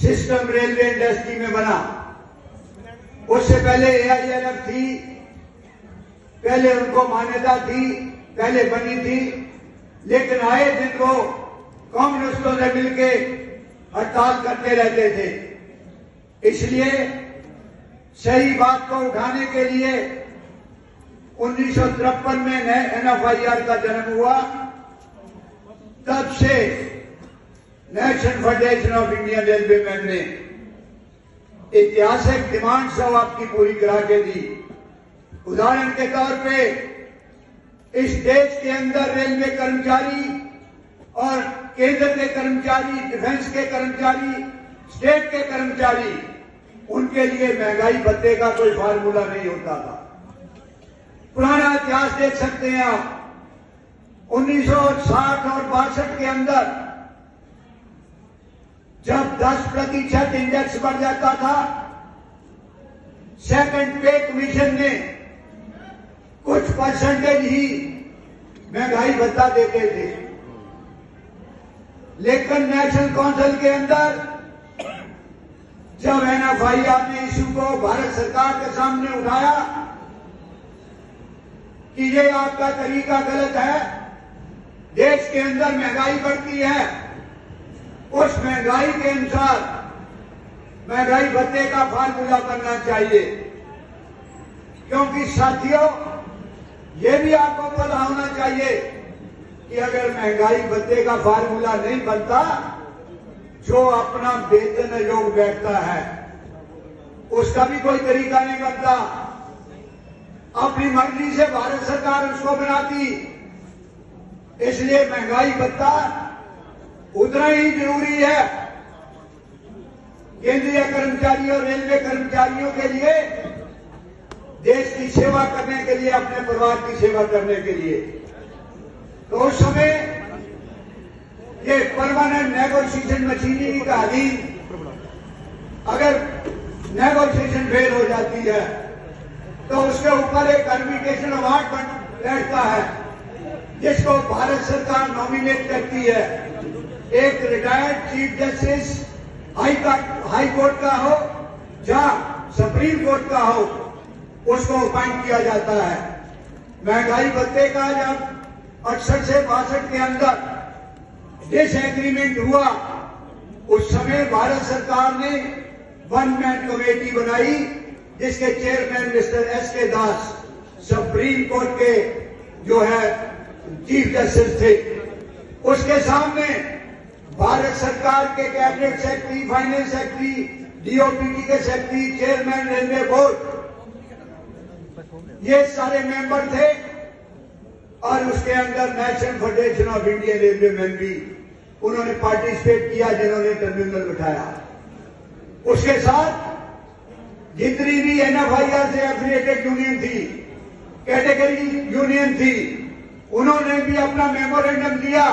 Speaker 3: सिस्टम रेलवे इंडस्ट्री में बना। उससे पहले AILF थी, पहले उनको मान्यता थी, पहले बनी थी, लेकिन आए दिन वो कम्युनिस्टों से मिलके हड़ताल करते रहते थे। इसलिए सही बात को उठाने के लिए 1953 में NFIR का जन्म हुआ। तब से national federation of Indian railway man ने ऐतिहासिक डिमांड सब आपकी पूरी करा के दी। उदाहरण के तौर पे इस देश के अंदर रेलवे कर्मचारी और केंद्र के कर्मचारी, डिफेंस के कर्मचारी, स्टेट के कर्मचारी, उनके लिए महंगाई भत्ते का कोई फार्मूला नहीं होता था। पुराना इतिहास देख सकते हैं आप। 1960 और 62 के अंदर जब 10% इंडेक्स बढ़ जाता था, सेकंड पे कमीशन ने कुछ परसेंटेज ही महंगाई भत्ता देते थे। लेकिन नेशनल काउंसिल के अंदर जब NFIR ने इशू को भारत सरकार के सामने उठाया कि ये आपका तरीका गलत है, देश के अंदर महंगाई बढ़ती है, उस महंगाई के अनुसार महंगाई भत्ते का फार्मूला बनना चाहिए। क्योंकि साथियों, ये भी आपको पता होना चाहिए कि अगर महंगाई भत्ते का फार्मूला नहीं बनता, जो अपना वेतन योग बैठता है उसका भी कोई तरीका नहीं बनता। अपनी मर्जी से भारत सरकार उसको बनाती। इसलिए महंगाई भत्ता उतना ही जरूरी है केंद्रीय कर्मचारियों और रेलवे कर्मचारियों के लिए देश की सेवा करने के लिए, अपने परिवार की सेवा करने के लिए। तो उस समय ये परमानेंट नेगोशिएशन मशीनरी का अधीन अगर नेगोशिएशन फेल हो जाती है तो उसके ऊपर एक आर्बिट्रेशन अवार्ड बैठता है जिसको भारत सरकार नॉमिनेट करती है। एक retired chief justice high court का हो या सुप्रीम कोर्ट का हो, उसको अपॉइंट किया जाता है। महंगाई भत्ते का जब 68 से 62 के अंदर डिसएग्रीमेंट हुआ, उस समय भारत सरकार ने वन मैन कमेटी बनाई जिसके चेयरमैन मिस्टर एस.के. दास सुप्रीम कोर्ट के जो है चीफ जस्टिस थे। उसके सामने भारत सरकार के cabinet secretary, finance secretary, DOPT के सेक्रेटरी, चेयरमैन रेलवे बोर्ड, ये सारे मेंबर थे और उसके अंदर national federation of Indian railway man भी उन्होंने पार्टिसिपेट किया जिन्होंने ट्रिब्यूनल बिठाया। उसके साथ जितनी भी एनएफआईआर से एफिलिएटेड यूनियन थी, कैटेगरी यूनियन थी, उन्होंने भी अपना मेमोरेंडम दिया।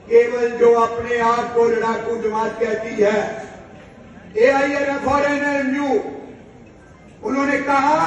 Speaker 3: केवल जो अपने आप को लड़ाकू जमात कहती है, AIRF और NLMU, उन्होंने कहा